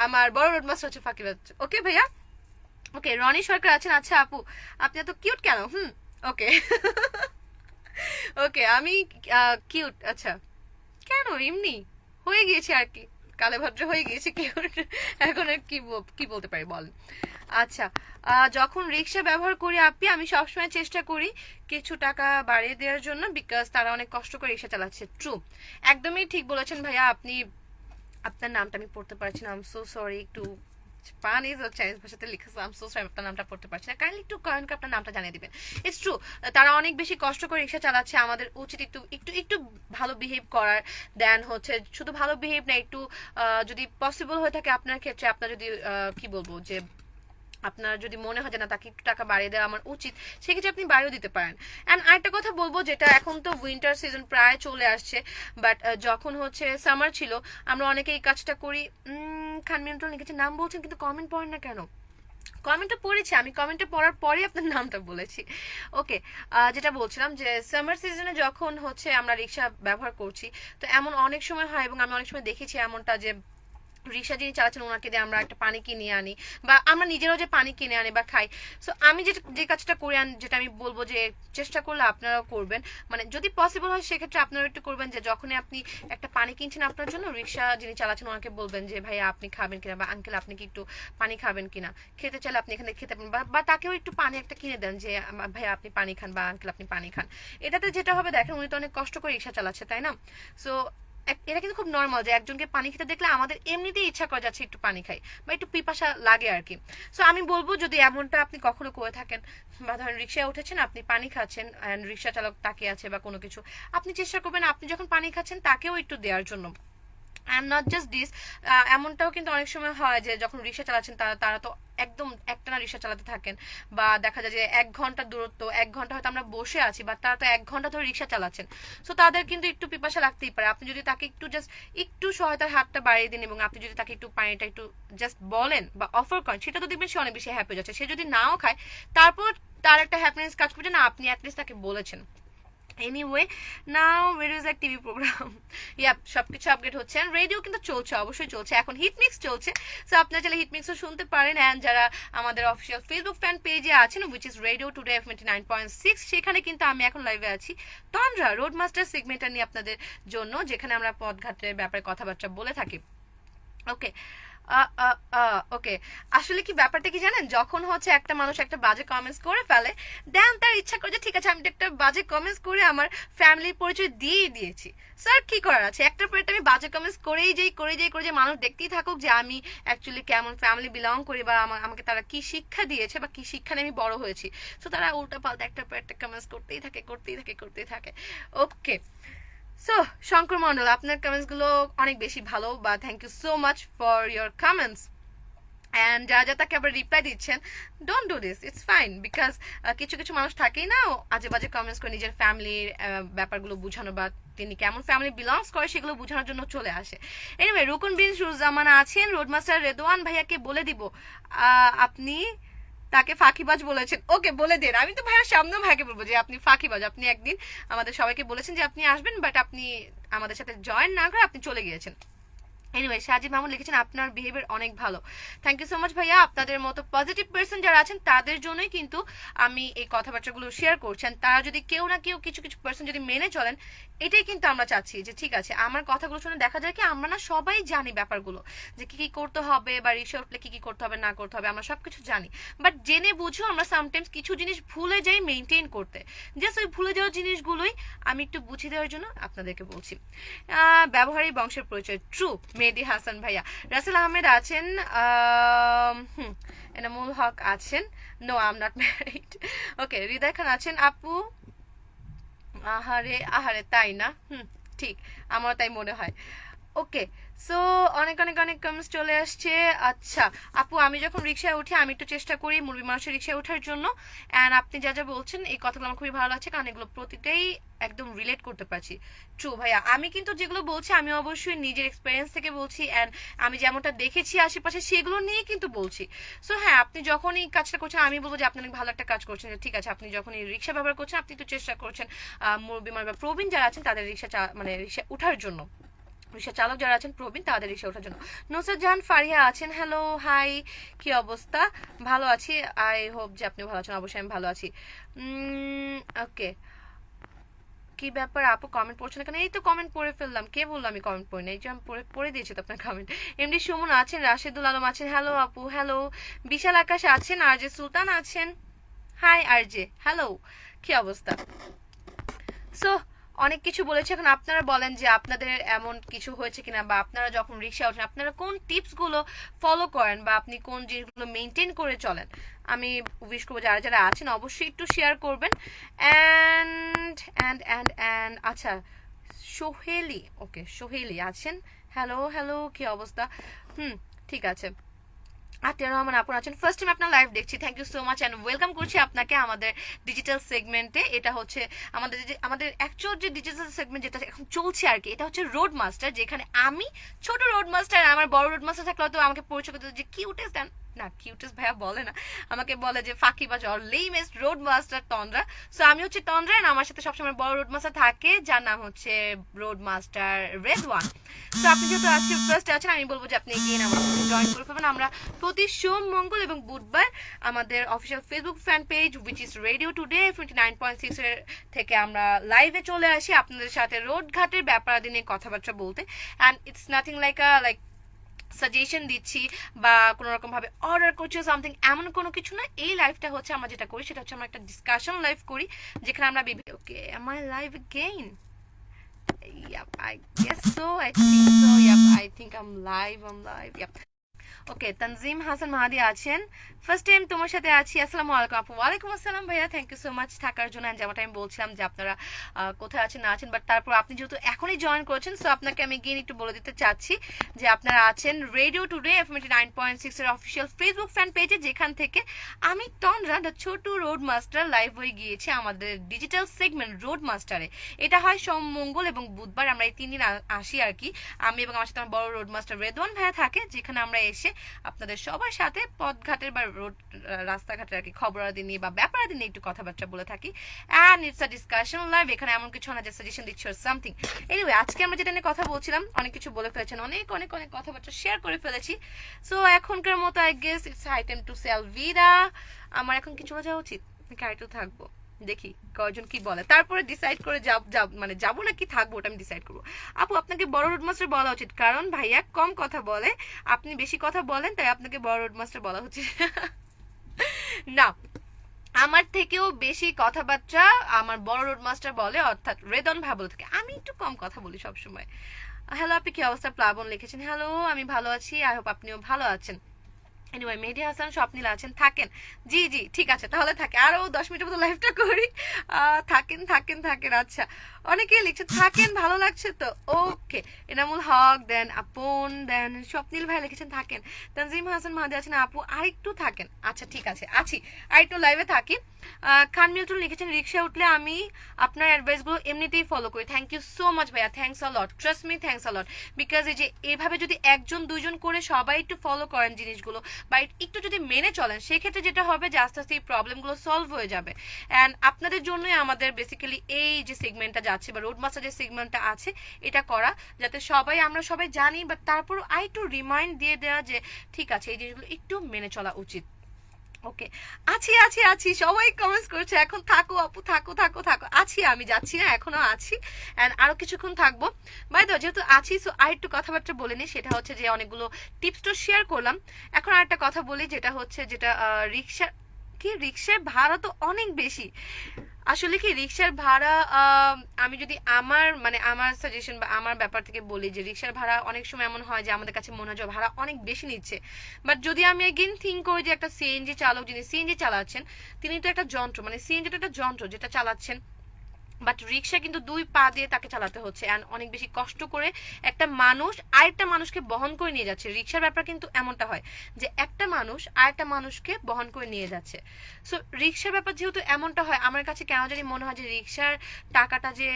আমার বড় রোড মাস্টার হচ্ছে ফাঁকিবাজ। ওকে ভাইয়া, ওকে। রনি সরকার আছেন, আচ্ছা আপু আপনি এত কিউট কেন? ওকে ওকে, আমি কিউট, আচ্ছা কেন, এমনি হয়ে গিয়েছি আর কি, কালে ভদ্র হয়ে গিয়েছি কিউট, এখন আর কি বলতে পারি বলেন। আচ্ছা, যখন রিক্সা ব্যবহার করি আপনি, আমি সবসময় চেষ্টা করি কিছু টাকা বাড়িয়ে দেওয়ার জন্য, বিকজ তারা অনেক কষ্ট করে রিক্সা চালাচ্ছে। ট্রু, একদমই ঠিক বলেছেন ভাইয়া। আপনি আপনার নামটা আমি পড়তে পারছি না, আই এম সো সরি, একটু স্প্যানিশ আর চাইনিজ ভাষাতে লিখেছে, আই এম সো সরি, আপনার নামটা পড়তে পারছি না, কাইন্ডলি একটু কয়েনকে আপনার নামটা জানিয়ে দিবেন। ইটস ট্রু, তারা অনেক বেশি কষ্ট করে রিক্সা চালাচ্ছে, আমাদের উচিত একটু একটু একটু ভালো বিহেভ করার, দেন হচ্ছে শুধু ভালো বিহেভ না, একটু যদি পসিবল হয়ে থাকে আপনার ক্ষেত্রে, আপনার যদি কি বলবো যে আপনার যদি মনে হয় যে না তাকে একটু টাকা বাড়িয়ে দেওয়া আমার উচিত, সেক্ষেত্রে আপনি বাড়িয়েও দিতে পারেন। অ্যান্ড আরেকটা কথা বলবো, যেটা এখন তো উইন্টার সিজন প্রায় চলে আসছে, বাট যখন হচ্ছে সামার ছিল আমরা অনেকে এই কাজটা করি। খানমিন্টন লিখেছে, নাম বলছেন কিন্তু কমেন্ট পড়েন না কেন? কমেন্টটা পড়েছি, আমি কমেন্টটা পড়ার পরে আপনার নামটা বলেছি। ওকে, যেটা বলছিলাম যে সামার সিজনে যখন হচ্ছে আমরা রিক্সা ব্যবহার করছি, তো এমন অনেক সময় হয়, এবং আমি অনেক সময় দেখেছি এমনটা যে রিক্সা যিনি চালাচ্ছেন ওনাকে দিয়ে আমরা একটা পানি কিনে আনি, বা আমরা নিজেরাও যে পানি কিনে আনি বা খাই। সো আমি যে কাজটা করি, যেটা আমি বলবো যে চেষ্টা করলে আপনারাও করবেন, মানে যদি পসিবল হয় সেক্ষেত্রে আপনারা একটু করবেন যে যখনই আপনি একটা পানি কিনছেন আপনার জন্য, রিক্সা যিনি চালাচ্ছেন ওনাকে বলবেন যে ভাইয়া আপনি খাবেন কিনা, বা আঙ্কেল আপনি কি একটু পানি খাবেন কিনা, খেতে চাইলে আপনি এখানে খেতে পারেন, বা তাকেও একটু পানি একটা কিনে দেন যে ভাইয়া আপনি পানি খান, বা আঙ্কেল আপনি পানি খান। এটাতে যেটা হবে, দেখেন উনি তো অনেক কষ্ট করে রিক্সা চালাচ্ছে, তাই না? সো এটা কিন্তু খুব নর্মাল যে একজনকে পানি খেতে দেখলে আমাদের এমনিতেই ইচ্ছা করে যাচ্ছে একটু পানি খাই, বা একটু পিপাসা লাগে আর কি। সো আমি বলবো যদি এমনটা আপনি কখনো করে থাকেন, বা ধরেন রিক্সায় উঠেছেন, আপনি পানি খাচ্ছেন, অ্যান্ড রিক্সা চালক তাকিয়ে আছে বা কোনো কিছু, আপনি চেষ্টা করবেন আপনি যখন পানি খাচ্ছেন তাকেও একটু দেওয়ার জন্য। অ্যান্ড নট জাস্ট দিস, এমনটাও কিন্তু অনেক সময় হয় যে যখন রিক্সা চালাচ্ছেন তারা তো একদম একটানা রিক্সা চালাতে থাকেন, বা দেখা যায় যে 1 ঘন্টা দূরত্ব, 1 ঘন্টা হয়তো আমরা বসে আছি, বা তারা তো 1 ঘন্টা ধরে রিক্সা চালাচ্ছেন। সো তাদের কিন্তু একটু পিপাসা লাগতেই পারে, আপনি যদি তাকে একটু জাস্ট একটু সহায়তার হাতটা বাড়িয়ে দিন, এবং আপনি যদি তাকে একটু পানিটা একটু জাস্ট বলেন বা অফার করেন, সেটা তো দেখবেন সে অনেক বেশি হ্যাপি হয়ে যাচ্ছে। সে যদি নাও খায় তারপর তার একটা হ্যাপিনেস কাজ করছে না, আপনি অ্যাটলিস্ট তাকে বলেছেন। Anyway, now where is that TV program? Yep, সবকিছু আপডেট হচ্ছে, রেডিও কিন্তু চলছে, অবশ্যই চলছে, এখন হিটমিক্স চলছে। সো আপনারা চাইলে হিটমিক্সও শুনতে পারেন। অ্যান্ড যারা আমাদের অফিসিয়াল ফেসবুক ফ্যান পেজে আছেন, which is radio today F 99.6, সেখানে কিন্তু আমি এখন লাইভে আছি তন্দ্রা রোড মাস্টার সেগমেন্টটা নিয়ে আপনাদের জন্য, যেখানে আমরা পথঘাটের ব্যাপারে কথাবার্তা বলে থাকি। ওকে, ওকে, আসলে কি ব্যাপারটা কি জানেন, যখন হচ্ছে একটা মানুষ একটা বাজে কমেন্টস করে ফেলে, দেন তার ইচ্ছা করে যে ঠিক আছে আমি তো একটা বাজে কমেন্টস করে আমার ফ্যামিলির পরিচয় দিয়েই দিয়েছি। স্যার কি করার আছে, একটার পর একটা আমি বাজে কমেন্টস করেই যাই মানুষ দেখতেই থাকুক যে আমি অ্যাকচুয়ালি কেমন ফ্যামিলি বিলং করি, বা আমাকে তারা কি শিক্ষা দিয়েছে বা কি শিক্ষা নিয়ে আমি বড় হয়েছি। সো তারা উল্টা পাল্টা একটার পর একটা কমেন্টস করতেই থাকে। ওকে, সো শঙ্কর মন্ডল, আপনার কমেন্টস গুলো অনেক বেশি ভালো, বা thank you so much for your comments. And যারা যারা তাকে আবার রিপ্লাই দিচ্ছেন, don't do this, it's fine, because কিছু কিছু মানুষ থাকেই না আজে বাজে কমেন্টস করে নিজের ফ্যামিলির ব্যাপারগুলো বোঝানো, বা তিনি কেমন ফ্যামিলি বিলংস করে সেগুলো বোঝানোর জন্য চলে আসে। এনিওয়ে, রুকুন বিন সুজামানা আছেন, রোডমাস্টার রেদওয়ান ভাইয়াকে বলে দিব আপনি তাকে ফাঁকিবাজ বলেছেন। ওকে, বলে দেন, আমি তো ভাইয়ার সামনেও ভাইকে বলবো যে আপনি ফাঁকিবাজ। আপনি একদিন আমাদের সবাইকে বলেছেন যে আপনি আসবেন, বাট আপনি আমাদের সাথে জয়েন না করে আপনি চলে গিয়েছেন। এনিওয়ে, সাজিদ মাহমুদ লিখেছেন আপনার বিহেভিয়ার অনেক ভালো। থ্যাংক ইউ সো মাচ ভাইয়া। আপনাদের মতো পজিটিভ পার্সন যারা আছেন তাদের জন্যই কিন্তু আমি এই কথাবার্তাগুলো শেয়ার করছেন। তারা যদি কেউ না কেউ কিছু কিছু পার্সন যদি মেনে চলেন, এটাই কিন্তু আমরা চাচ্ছি যে ঠিক আছে আমার কথাগুলো শুনে দেখা যায় কি আমরা না সবাই জানি ব্যাপারগুলো, যে কি কি করতে হবে বা রিক্সা উঠলে কি কি করতে হবে না করতে হবে, আমরা সবকিছু জানি। বাট জেনে বুঝেও আমরা সামটাইমস কিছু জিনিস ভুলে যাই মেনটেন করতে। জাস্ট ওই ভুলে যাওয়া জিনিসগুলোই আমি একটু বুঝিয়ে দেওয়ার জন্য আপনাদেরকে বলছি। ব্যবহারিক বংশের পরিচয়, ট্রু। মেহেদি হাসান ভাইয়া, রাসেল আহমেদ আছেন, এনামুল হক আছেন, no I am not married. Okay, Hridoy Khan আছেন, আপু আহারে আহারে তাই না, ঠিক, আমার তাই মনে হয়। ওকে, সো অনেক অনেক অনেক কমেন্টস চলে আসছে। আচ্ছা আপু, আমি যখন রিক্সায় উঠি আমি একটু চেষ্টা করি মুরগি মানুষের রিক্সায় ওঠার জন্য। অ্যান্ড আপনি যা যা বলছেন এই কথাগুলো আমার খুবই ভালো লাগছে, কারণ এগুলো প্রতিটাই একদম রিলেট করতে পারছি। ট্রু ভাইয়া, আমি কিন্তু যেগুলো বলছি আমি অবশ্যই নিজের এক্সপিরিয়েন্স থেকে বলছি, অ্যান্ড আমি যেমনটা দেখেছি আশেপাশে সেগুলো নিয়ে কিন্তু বলছি। সো হ্যাঁ, আপনি যখন এই কাজটা করছেন আমি বলবো যে আপনি অনেক ভালো একটা কাজ করছেন, যে ঠিক আছে আপনি যখন এই রিক্সা ব্যবহার করছেন আপনি তো চেষ্টা করছেন মুরগি বা প্রবীণ যারা আছেন তাদের রিক্সা মানে রিক্সা ওঠার জন্য, রিক্সা চালক যারা আছেন প্রবীণ তাদের রিক্সা ওঠার জন্য। নুসরাত জাহান ফারিয়া আছেন, হ্যালো হাই, কি অবস্থা? ভালো আছি, আই হোপ যে আপনি ভালো আছেন। অবশ্যই আমি ভালো আছি। ওকে, কি ব্যাপার আপু কমেন্ট পড়ছেন কেন? এই তো কমেন্ট পড়ে ফেললাম, কে বললো আমি কমেন্ট পড়ি না? এই যে আমি পড়ে দিয়েছি তো আপনার কমেন্ট। এমডি সুমন আছেন, রাশেদুল আলম আছেন, হ্যালো আপু, হ্যালো। বিশাল আকাশ আছেন, আরজে সুলতান আছেন, হাই আরজে, হ্যালো, কি অবস্থা? সো অনেক কিছু বলেছে, এখন আপনারা বলেন যে আপনাদের এমন কিছু হয়েছে কিনা, বা আপনারা যখন রিক্সা ওঠেন আপনারা কোন টিপস গুলো ফলো করেন, বা আপনি কোন জিনিসগুলো মেনটেন করে চলেন। আমি উইশ করবো যারা যারা আছেন অবশ্যই একটু শেয়ার করবেন। অ্যান্ড আচ্ছা, সোহেলি, ওকে সোহেলি আছেন, হ্যালো হ্যালো, কি অবস্থা? ঠিক আছে। আতিয়ার রহমান আপন আছেন, ফার্স্ট টাইম আপনার লাইভ দেখছি, thank you so much and welcome করছি আপনাকে আমাদের ডিজিটাল সেগমেন্টে। এটা হচ্ছে আমাদের অ্যাকচুয়াল যে ডিজিটাল সেগমেন্ট যেটা এখন চলছে আর কি, এটা হচ্ছে রোড মাস্টার, যেখানে আমি ছোট রোড মাস্টার, আমার বড় রোড মাস্টার থাকলে হয়তো আমাকে পরিচয় করতে যে কিউটেস্ট, না কিউটেস্ট ভাইয়া বলে না, আমাকে বলে যে ফাঁকিবাজ or lamest road master Tandra. So আমি হচ্ছে তন্দ্রা, আর আমার সাথে সবসময় বড় রোড মাস্টার থাকে যার নাম হচ্ছে রোড মাস্টার রেদওয়ান। তো আপনি যেহেতু আজকে ফার্স্ট আছেন আমি বলবো যে আপনি এগিয়ে আমার জয়েন করে ফেলবেন। আমরা প্রতি সোম, মঙ্গল এবং বুধবার আমাদের official Facebook fan page which is radio today 29.6 এর থেকে আমরা লাইভে চলে আসি আপনাদের সাথে রোড ঘাটের ব্যাপারাদি নিয়ে কথাবার্তা বলতে। And it's nothing like suggestion দিচ্ছি বা কোনো রকম ভাবে অর্ডার করছি সামথিং, এমন কোনো কিছু না। এই লাইভটা হচ্ছে আমরা যেটা করি সেটা হচ্ছে আমরা একটা ডিসকাশন লাইভ করি, যেখানে আমরা okay am I live again? Yep, I guess so. I think so. Yep, I think I'm live. Yep. ওকে, তানজিম হাসান মাহাদি আছেন, ফার্স্ট টাইম তোমার সাথে আছি, আসসালামু আলাইকুম আপু। ওয়ালাইকুম আসসালাম ভাইয়া, থ্যাংক ইউ সো মাচ থাকার জন্য। যেমনটা আমি বলছিলাম যে আপনারা কোথায় আছেন না আছেন, বাট তারপর আপনি যেহেতু এখনই জয়েন করেছেন, সো আপনাকে আমি গিয়ে একটু বলে দিতে চাচ্ছি যে আপনারা আছেন রেডিও টুডে FM 9.6 এর অফিসিয়াল ফেসবুক ফ্যান পেজে, যেখান থেকে আমি তন্দ্রা দ্য ছোট রোড মাস্টার লাইভ হয়ে গিয়েছি আমাদের ডিজিটাল সেগমেন্ট রোড মাস্টারে। এটা হয় সোম, মঙ্গল এবং বুধবার, আমরা এই 3 দিন আসি আর কি। আমি এবং আমার সাথে আমার বড় রোড মাস্টার রেদওয়ান ভাইয়া থাকে, যেখানে আমরা এসে আপনাদের সবার সাথে পথঘাটের বা রোড রাস্তাঘাটের আর কি খবরাদি নিয়ে বা ব্যাপারাদি নিয়ে একটু কথাবার্তা বলে থাকি। And it's a discussion live, এখানে এমন কিছু না যে সাজেশন দিচ্ছি সামথিং। এনিওয়ে, আজকে আমরা যেটা নিয়ে কথা বলছিলাম অনেক কিছু বলে ফেলেছেন, অনেক অনেক অনেক কথাবার্তা শেয়ার করে ফেলেছি। সো এখনকার মতো I guess it's high time to say আলভিদা। আমার এখন কি চলে যাওয়া উচিত নাকি আরেকটু থাকবো? দেখি কয়জন কি বলে, তারপরে ডিসাইড করে মানে যাবো নাকি থাকবো ওটা আমি ডিসাইড করবো। আপু আপনাকে বড় রোড মাস্টার বলা উচিত, কারণ ভাইয়া কম কথা বলে, আপনি বেশি কথা বলেন, তাই আপনাকে বড় রোড মাস্টার বলা উচিত। না, আমার থেকেও বেশি কথাবার্তা আমার বড় রোড মাস্টার বলে, অর্থাৎ রেদন ভাই বলে থাকে, আমি একটু কম কথা বলি সবসময়। হ্যালো আপনি কি অবস্থা, প্লাবন লিখেছেন। হ্যালো, আমি ভালো আছি, আই হোপ আপনিও ভালো আছেন। এনিওয়ে মেহেদি হাসান স্বপ্নিল আছেন, থাকেন। জি জি ঠিক আছে, তাহলে থাকে, আরো 10 মিনিটের মতো লাইভটা করি। থাকেন থাকেন থাকেন। আচ্ছা, অনেকেই লিখছে থাকেন, ভালো লাগছে তো। ওকে, এনামুল হক দেন, আপন দেন, স্বপ্নিল ভাই লিখেছেন থাকেন। তানজিম হাসান মাহাদি আছেন, আপু আরেকটু থাকেন। আচ্ছা ঠিক আছে, আছি, আরেকটু লাইভে থাকি। খান মিল্টন লিখেছেন রিক্সা উঠলে আমি আপনার অ্যাডভাইসগুলো এমনিতেই ফলো করি। থ্যাংক ইউ সো মাচ ভাইয়া, thanks a lot, trust me, thanks a lot. Because এই যে এভাবে যদি একজন দুইজন করে সবাই একটু ফলো করেন জিনিসগুলো, বা একটু যদি মেনে চলেন, সেক্ষেত্রে যেটা হবে যে আস্তে আস্তে এই প্রবলেমগুলো সলভ হয়ে যাবে। অ্যান্ড আপনাদের জন্যই আমাদের বেসিক্যালি এই যে সেগমেন্টটা যাচ্ছে, বা রোড মাস্টার যে সেগমেন্টটা আছে, এটা করা, যাতে আমরা সবাই জানি, বাট তারপরও একটু রিমাইন্ড দিয়ে দেওয়া যে ঠিক আছে এই জিনিসগুলো একটু মেনে চলা উচিত। ওকে, আছি আছি আছি, সবাই কমেন্টস করছে এখন থাকো আপু, থাকো থাকো থাকো। আছি, আমি যাচ্ছি না, এখনো আছি, অ্যান্ড আরো কিছুক্ষণ থাকবো। বাই দ্য ওয়ে, যেহেতু আছি, সো আর একটু কথাবার্তা বলে নিই। সেটা হচ্ছে যে অনেকগুলো টিপস তো শেয়ার করলাম, এখন আর একটা কথা বলি, যেটা হচ্ছে যেটা রিক্সার ভাড়া তো অনেক বেশি। আসলে কি রিক্সার ভাড়া, আমি যদি আমার সাজেশন বা আমার ব্যাপার থেকে বলি, যে রিক্সার ভাড়া অনেক সময় এমন হয় যে আমাদের কাছে মনে হয় যে ভাড়া অনেক বেশি নিচ্ছে। বাট যদি আমি এগেইন থিঙ্ক করি যে একটা সিএনজি চালক, যিনি সিএনজি চালাচ্ছেন, তিনি তো একটা যন্ত্র, মানে সিএনজি তো একটা যন্ত্র যেটা চালাচ্ছেন, বাট রিক্সা কিন্তু 2 পা দিয়ে তাকে চালাতে হচ্ছে, অ্যান্ড অনেক বেশি কষ্ট করে একটা মানুষ আরেকটা মানুষকে বহন করে নিয়ে যাচ্ছে। রিক্সার ব্যাপার কিন্তু এমনটা হয় যে একটা মানুষ আরেকটা মানুষকে বহন করে নিয়ে যাচ্ছে। সো রিক্সার ব্যাপার যেহেতু এমনটা হয়, আমার কাছে কেন জানি মনে হয় যে রিক্সার টাকাটা যে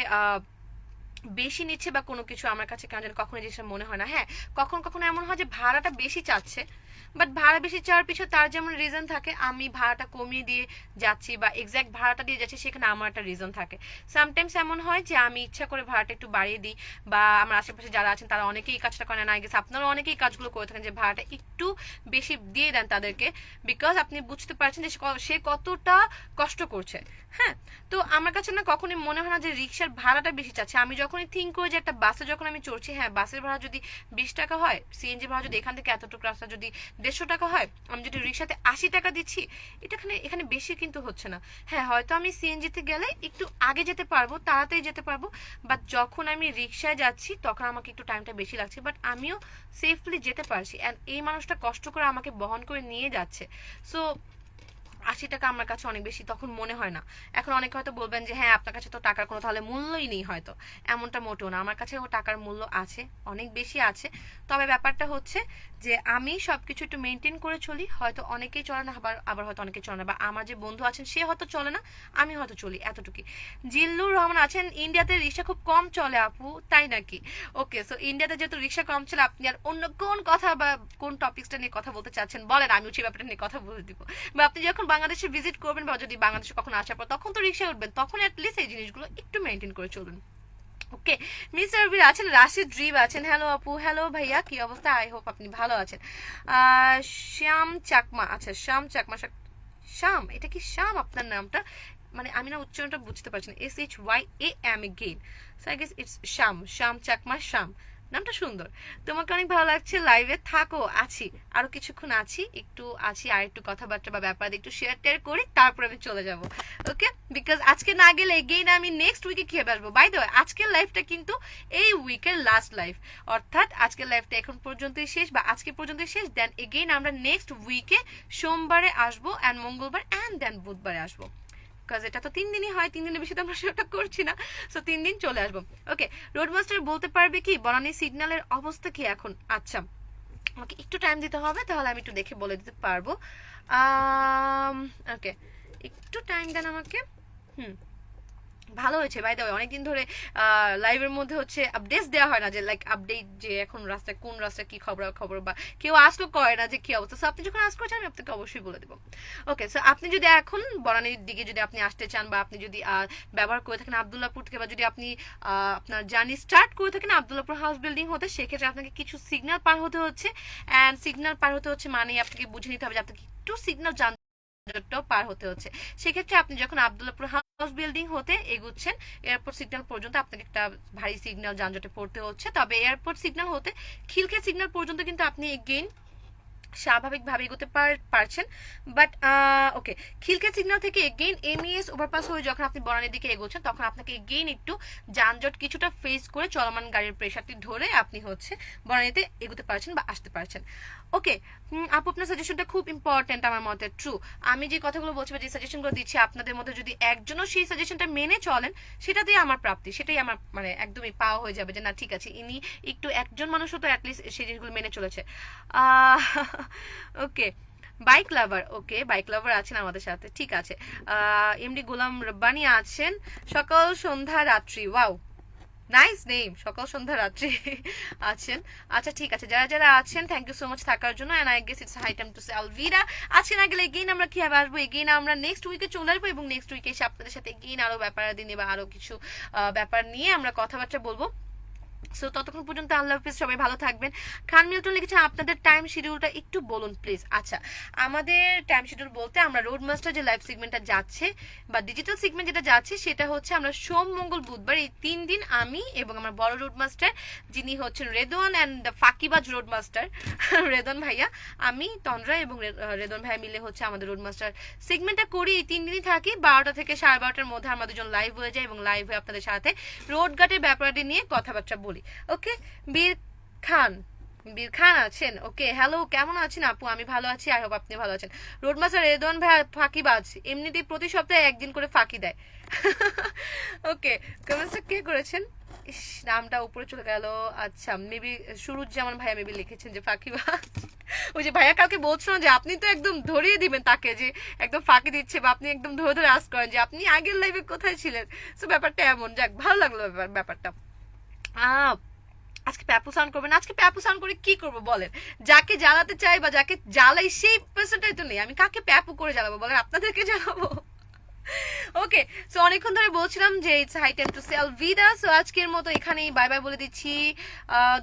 বেশি নিচ্ছে বা কোনো কিছু, আমার কাছে কেন জানি কখনো জিনিসটা মনে হয় না। হ্যাঁ, কখনো কখনো এমন হয় যে ভাড়াটা বেশি চাচ্ছে, বাট ভাড়া বেশি চাওয়ার পিছনে তার যেমন রিজন থাকে, আমি ভাড়াটা কমিয়ে দিয়ে যাচ্ছি বা এক্স্যাক্ট ভাড়াটা দিয়ে যাচ্ছি, সেখানে আমার একটা রিজন থাকে। সামটাইমস এমন হয় যে আমি ইচ্ছা করে ভাড়াটা একটু বাড়িয়ে দিই, বা আমার আশেপাশে যারা আছেন তারা অনেকেই এই কাজটা করেন, না গেছে আপনারা অনেকেই কাজগুলো করে থাকেন, যে ভাড়াটা একটু বেশি দিয়ে দেন তাদেরকে, বিকজ আপনি বুঝতে পারছেন যে সে কতটা কষ্ট করছে। হ্যাঁ, তো আমার কাছে না কখনই মনে হয় না যে রিক্সার ভাড়াটা বেশি চাচ্ছে। আমি যখনই থিঙ্ক করি যে একটা বাসে যখন আমি চড়ছি, হ্যাঁ বাসের ভাড়া যদি 20 টাকা হয়, সিএনজি ভাড়া যদি এখান থেকে এতটুকু রাস্তা যদি 150 টাকা হয়, আমি যদি রিক্সাতে 80 টাকা দিচ্ছি, এখানে বেশি কিন্তু হচ্ছে না। হ্যাঁ, হয়তো আমি সিএনজিতে গেলে একটু আগে যেতে পারবো, তাড়াতাড়ি যেতে পারবো, বাট যখন আমি রিক্সায় যাচ্ছি তখন আমাকে একটু টাইমটা বেশি লাগছে, বাট আমিও সেফলি যেতে পারছি, অ্যান্ড এই মানুষটা কষ্ট করে আমাকে বহন করে নিয়ে যাচ্ছে। সো 80 টাকা আমার কাছে অনেক বেশি তখন মনে হয় না। এখন অনেকে হয়তো বলবেন যে হ্যাঁ আপনার কাছে তো টাকার কোনো তাহলে মূল্যই নেই, হয়তো এমনটা মোটেও না, আমার কাছে ও টাকার মূল্য আছে, অনেক বেশি আছে। তবে ব্যাপারটা হচ্ছে যে আমি সবকিছু একটু মেনটেন করে চলি, হয়তো অনেকেই চলে না, আবার হয়তো অনেকেই চলে না, বা আমার যে বন্ধু আছেন সে হয়তো চলে না, আমি হয়তো চলি, এতটুকুই। জিল্লুর রহমান আছেন, ইন্ডিয়াতে রিক্সা খুব কম চলে আপু, তাই নাকি? ওকে, সো ইন্ডিয়াতে যেহেতু রিক্সা কম চলে, আপনি আর অন্য কোন কথা বা কোন টপিকসটা নিয়ে কথা বলতে চাচ্ছেন বলেন, আমি সেই ব্যাপারটা নিয়ে কথা বলে দিব। বা আপনি যখন বাংলাদেশে ভিজিট করবেন, বা যদি বাংলাদেশে কখনো আসার পর তখন তো রিক্সায় উঠবেন, তখন অ্যাটলিস্ট এই জিনিসগুলো একটু মেনটেন করে চলুন। ওকে, মিস আরবির আছেন, রাশিদ ড্রিব আছেন, হ্যালো আপু, হ্যালো ভাইয়া, কি অবস্থা? আই হোপ আপনি ভালো আছেন। শ্যাম চাকমা, আচ্ছা শ্যাম চাকমা, শ্যাম, এটা কি শ্যাম আপনার নামটা? মানে আমি না উচ্চারণটা বুঝতে পারছি না, SHYAM again, so I guess it's Shyam Chakma, Shyam, নামটা সুন্দর। তোমাকে অনেক ভালো লাগছে, লাইভে থাকো। আছি, আরো কিছুক্ষণ আছি, একটু আছি, আর একটু কথাবার্তা বা ব্যাপার একটু শেয়ার টেয়ার করি, তারপর আমি চলে যাব। ওকে, বিকজ আজকে না গেলে এগেইন আমি নেক্সট উইকে খেয়ে আসবো। বাই দ্য ওয়ে, আজকের লাইফটা কিন্তু এই উইকের লাস্ট লাইফ, অর্থাৎ আজকের লাইফটা এখন পর্যন্তই শেষ, বা আজকে পর্যন্তই শেষ। দেন এগেইন আমরা নেক্সট উইকে সোমবারে আসবো, অ্যান্ড মঙ্গলবার, অ্যান্ড দেন বুধবারে আসবো। বিকজ এটা তো 3 দিনই হয়, 3 দিনের বেশি তো আমরা সেটা করছি না, সো 3 দিন চলে আসবো। ওকে, রোডমাস্টার বলতে পারবে কি বনানী সিগন্যালের অবস্থা কি এখন? আচ্ছা, আমাকে একটু টাইম দিতে হবে, তাহলে আমি একটু দেখে বলে দিতে পারবো। ওকে, একটু টাইম দেন আমাকে। হুম, ভালো হয়েছে বাই দ্য ওয়ে, অনেকদিন ধরে লাইভের মধ্যে হচ্ছে আপডেটস দেওয়া হয় না, যে লাইক আপডেট যে এখন রাস্তায় কোন রাস্তায় কি খবর, বা কেউ আসলো করে না যে কি অবস্থা। সো আপনি যখন আস করছেন আমি আপনাকে অবশ্যই বলে দেবো। ওকে, সো আপনি যদি এখন বনানীর দিকে যদি আপনি আসতে চান, বা আপনি যদি ব্যবহার করে থাকেন আবদুল্লাপুর থেকে, বা যদি আপনি আপনার জার্নি স্টার্ট করে থাকেন আবদুল্লাপুর হাউস বিল্ডিং হতে, সেক্ষেত্রে আপনাকে কিছু সিগন্যাল পার হতে হচ্ছে, অ্যান্ড সিগন্যাল পার হতে হচ্ছে মানে আপনাকে বুঝে নিতে হবে যে আপনাকে একটু সিগন্যাল যানজটটাও পার হতে হচ্ছে। সেক্ষেত্রে আপনি যখন আবদুল্লাপুর হাউস বিল্ডিং হতে এগুচ্ছেন এয়ারপোর্ট সিগন্যাল পর্যন্ত আপনাকে একটা ভারী সিগন্যাল যানজটে পড়তে হচ্ছে, তবে এয়ারপোর্ট সিগন্যাল হতে খিলক্ষেত সিগন্যাল পর্যন্ত কিন্তু আপনি এগেইন স্বাভাবিকভাবে এগোতে পারছেন। বাট ওকে, খিলক্ষেত সিগন্যাল থেকে এগেইন এমইএস ওভারপাস হয়ে যখন আপনি বনানীর দিকে এগোচ্ছেন তখন আপনাকে এগেইন একটু যানজট কিছুটা ফেস করে চলমান গাড়ির প্রেশারটি ধরে আপনি হচ্ছে বনানীতে এগোতে পারছেন বা আসতে পারছেন। ওকে আপু, আপনার সাজেশনটা খুব ইম্পর্টেন্ট আমার মতে। ট্রু, আমি যে কথাগুলো বলছি বা যে সাজেশনগুলো দিচ্ছি আপনাদের মধ্যে যদি একজনও সেই সাজেশনটা মেনে চলেন সেটাতেই আমার প্রাপ্তি, সেটাই আমার মানে একদমই পাওয়া হয়ে যাবে যে না ঠিক আছে ইনি একটু একজন মানুষও তো অ্যাটলিস্ট সেই জিনিসগুলো মেনে চলেছে। ওকে, বাইক লাভার, ওকে বাইক লাভার আছেন আমাদের সাথে, ঠিক আছে। এমডি গোলাম রব্বানি আছেন, সকাল সন্ধ্যা রাত্রি, ওয়াও নাইস নেম, সকাল সন্ধ্যা রাত্রি আছেন। আচ্ছা ঠিক আছে, যারা যারা আছেন থ্যাংক ইউ সো মাচ থাকার জন্য। And I guess it's high time to say Alvira. আজকে না গেলে এগেইন আমরা কিভাবে আসবো, এগেইন আমরা নেক্সট উইকে চলে আসবো এবং নেক্সট উইকে এসে আপনাদের সাথে এগেইন আরো ব্যাপার দিনে বা আরো কিছু ব্যাপার নিয়ে আমরা কথাবার্তা বলবো। সো ততক্ষণ পর্যন্ত আল্লাহ হাফিজ, সবাই ভালো থাকবেন। খান মিল্টন লিখেছে আপনাদের টাইম শিডিউলটা একটু বলুন প্লিজ। আচ্ছা, আমাদের টাইম শিডিউল বলতে আমরা রোড মাস্টার যে লাইভ সেগমেন্টটা যাচ্ছে বা ডিজিটাল সেগমেন্ট যেটা যাচ্ছে সেটা হচ্ছে আমরা সোম মঙ্গল বুধবার এই 3 দিন আমি এবং আমার বড় রোড মাস্টার যিনি হচ্ছেন রেদওয়ান অ্যান্ড ফাঁকিবাজ রোড মাস্টার রেদন ভাইয়া, আমি তন্দ্রা এবং রেদন ভাইয়া মিলে হচ্ছে আমাদের রোড মাস্টার সেগমেন্টটা করি। এই 3 দিনই থাকি, 12টা থেকে 12:30টার মধ্যে আমরা দুজন লাইভ হয়ে যাই এবং লাইভ হয়ে আপনাদের সাথে রোড ঘাটের ব্যাপারটি নিয়ে কথাবার্তা বলি। ওকে, বীর খান আছেন, ওকে হ্যালো, কেমন আছেন আপু? আমি ভালো আছি, আই হোপ আপনি ভালো আছেন। রোড মাস্টার রেদওয়ান ভাই ফাঁকিবাজ, এমনিতেই প্রতি সপ্তাহে একদিন করে ফাঁকি দেয়। ওকে, কমেন্টসটা কে করেছেন? ইস, নামটা উপরে চলে গেল। আচ্ছা, মেবি সুরুজ্জামান ভাইয়া মেবি লিখেছেন যে ফাঁকিবাজ। ওই যে ভাইয়া কালকে বলছিল যে আপনি তো একদম ধরিয়ে দিবেন তাকে যে একদম ফাঁকি দিচ্ছে, বা আপনি একদম ধরে ধরে আস্ক করেন যে আপনি আগের লাইভে কোথায় ছিলেন। সো ব্যাপারটা এমন, যাক ভালো লাগলো ব্যাপারটা। আজকে প্যাপু সাউন্ড করবেন? আজকে প্যাপু সাউন্ড করে কি করবো বলেন? যাকে জ্বালাতে চাই বা যাকে জ্বালাই সেই পার্সনটাই তো নেই, আমি কাকে প্যাপু করে জ্বালাবো বলেন? আপনাদেরকে জ্বালাবো? ওকে, সো অনেকক্ষণ ধরে বলছিলাম যে it's high time to say আলভিদা। সো আজকের মতো এখানেই বাই বাই বলে দিচ্ছি।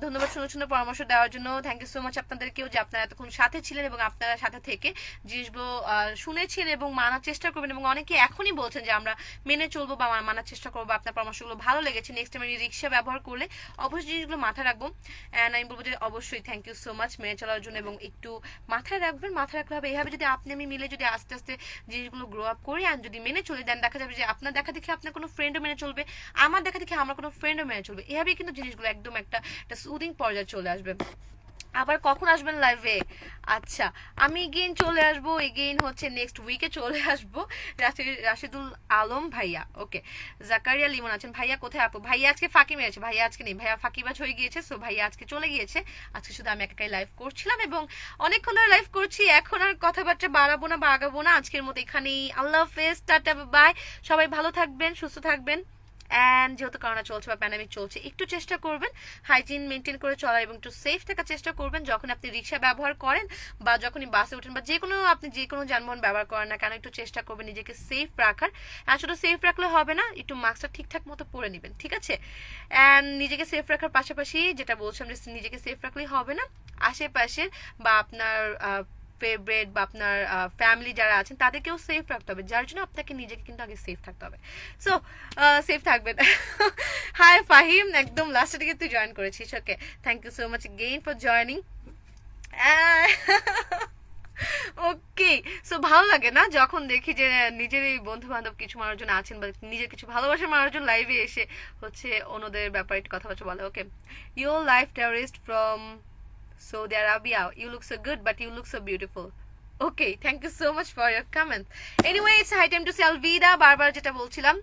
ধন্যবাদ সুন্দর সুন্দর পরামর্শ দেওয়ার জন্য, থ্যাংক ইউ সো মাচ আপনাদেরকেও যে আপনারা এতক্ষণ সাথে ছিলেন এবং আপনারা সাথে থেকে জিনিসগুলো শুনেছেন এবং মানার চেষ্টা করবেন। এবং অনেকে এখনই বলছেন যে আমরা মেনে চলবো বা মানার চেষ্টা করবো, আপনার পরামর্শগুলো ভালো লেগেছে, নেক্সট টাইম আমি রিক্সা ব্যবহার করলে অবশ্যই জিনিসগুলো মাথায় রাখবো। অ্যান্ড আমি বলবো যে অবশ্যই থ্যাংক ইউ সো মাচ মেনে চলার জন্য, এবং একটু মাথায় রাখবেন, মাথায় রাখলে হবে এইভাবে যদি আপনি আমি মিলে যদি আস্তে আস্তে জিনিসগুলো গ্রো আপ করি আর যদি মেনে চলে দেন, দেখা যাবে যে আপনার দেখা দেখে আপনার কোনো ফ্রেন্ডও মেনে চলবে, আমার দেখা দেখে আমার কোনো ফ্রেন্ডও মেনে চলবে। এভাবেই কিন্তু জিনিসগুলো একদম একটা সুদিং পর্যায়ে চলে আসবে। আবার কখন আসবেন লাইভে? আচ্ছা, আমি এগেইন চলে আসবো, এগেইন হচ্ছে নেক্সট উইকে চলে আসবো। রাশিদুল আলম ভাইয়া, ওকে জাকারিয়া লিমন আছেন, ভাইয়া কোথায় আপু? ভাইয়া আজকে ফাঁকি মেরেছে, ভাইয়া আজকে নেই, ভাইয়া ফাঁকিবাজ হয়ে গিয়েছে। সো ভাইয়া আজকে চলে গিয়েছে, আজকে শুধু আমি একাই লাইভ করছিলাম এবং অনেকক্ষণ ধরে লাইভ করছি। এখন আর কথাবার্তা বাড়াবো না বা আগাবো না, আজকের মতো এখানেই। আল্লাহ হাফেজ, টাটা বাই, সবাই ভালো থাকবেন, সুস্থ থাকবেন। অ্যান্ড যেহেতু করোনা চলছে বা প্যান্ডামিক চলছে, একটু চেষ্টা করবেন হাইজিন মেনটেন করে চলার এবং একটু সেফ থাকার চেষ্টা করবেন যখন আপনি রিক্সা ব্যবহার করেন বা যখনই বাসে ওঠেন বা আপনি যে কোনো যানবাহন ব্যবহার করেন না কেন, একটু চেষ্টা করবেন নিজেকে সেফ রাখার। আর শুধু সেফ রাখলে হবে না, একটু মাস্কটা ঠিকঠাক মতো পরে নেবেন, ঠিক আছে? অ্যান্ড নিজেকে সেফ রাখার পাশাপাশি যেটা বলছিলাম যে নিজেকে সেফ রাখলেই হবে না, আশেপাশের বা আপনার ফেভারিট বা আপনার ফ্যামিলি যারা আছেন তাদেরকেও সেফ রাখতে হবে, যার জন্য আপনাকে নিজেকে কিন্তু আগে সেফ থাকতে হবে। সো সেফ থাকবেন। হাই ফাহিম, একদম লাস্টের দিকে তুই জয়েন করেছিস, okay thank you so much again for joining. Okay, so ভালো লাগে না যখন দেখি যে নিজেরই বন্ধু বান্ধব কিছু মানুষজন আছেন বা নিজের কিছু ভালোবাসার মানুষজন লাইভে এসে হচ্ছে অন্যদের ব্যাপারে একটু কথাবার্তা বলে। Okay, your life terrorist from Saudi Arabia. You look so good, but you look so beautiful. Okay, thank you so much for your comment. Anyway, it's high time to say Alvida. বারবার যেটা বলছিলাম,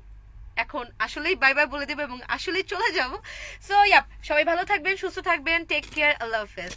এখন আসলেই bye bye বলে দেবো এবং আসলেই চলে যাবো। সো সবাই ভালো থাকবেন, সুস্থ থাকবেন, টেক কেয়ার, আল্লাহ হাফেজ।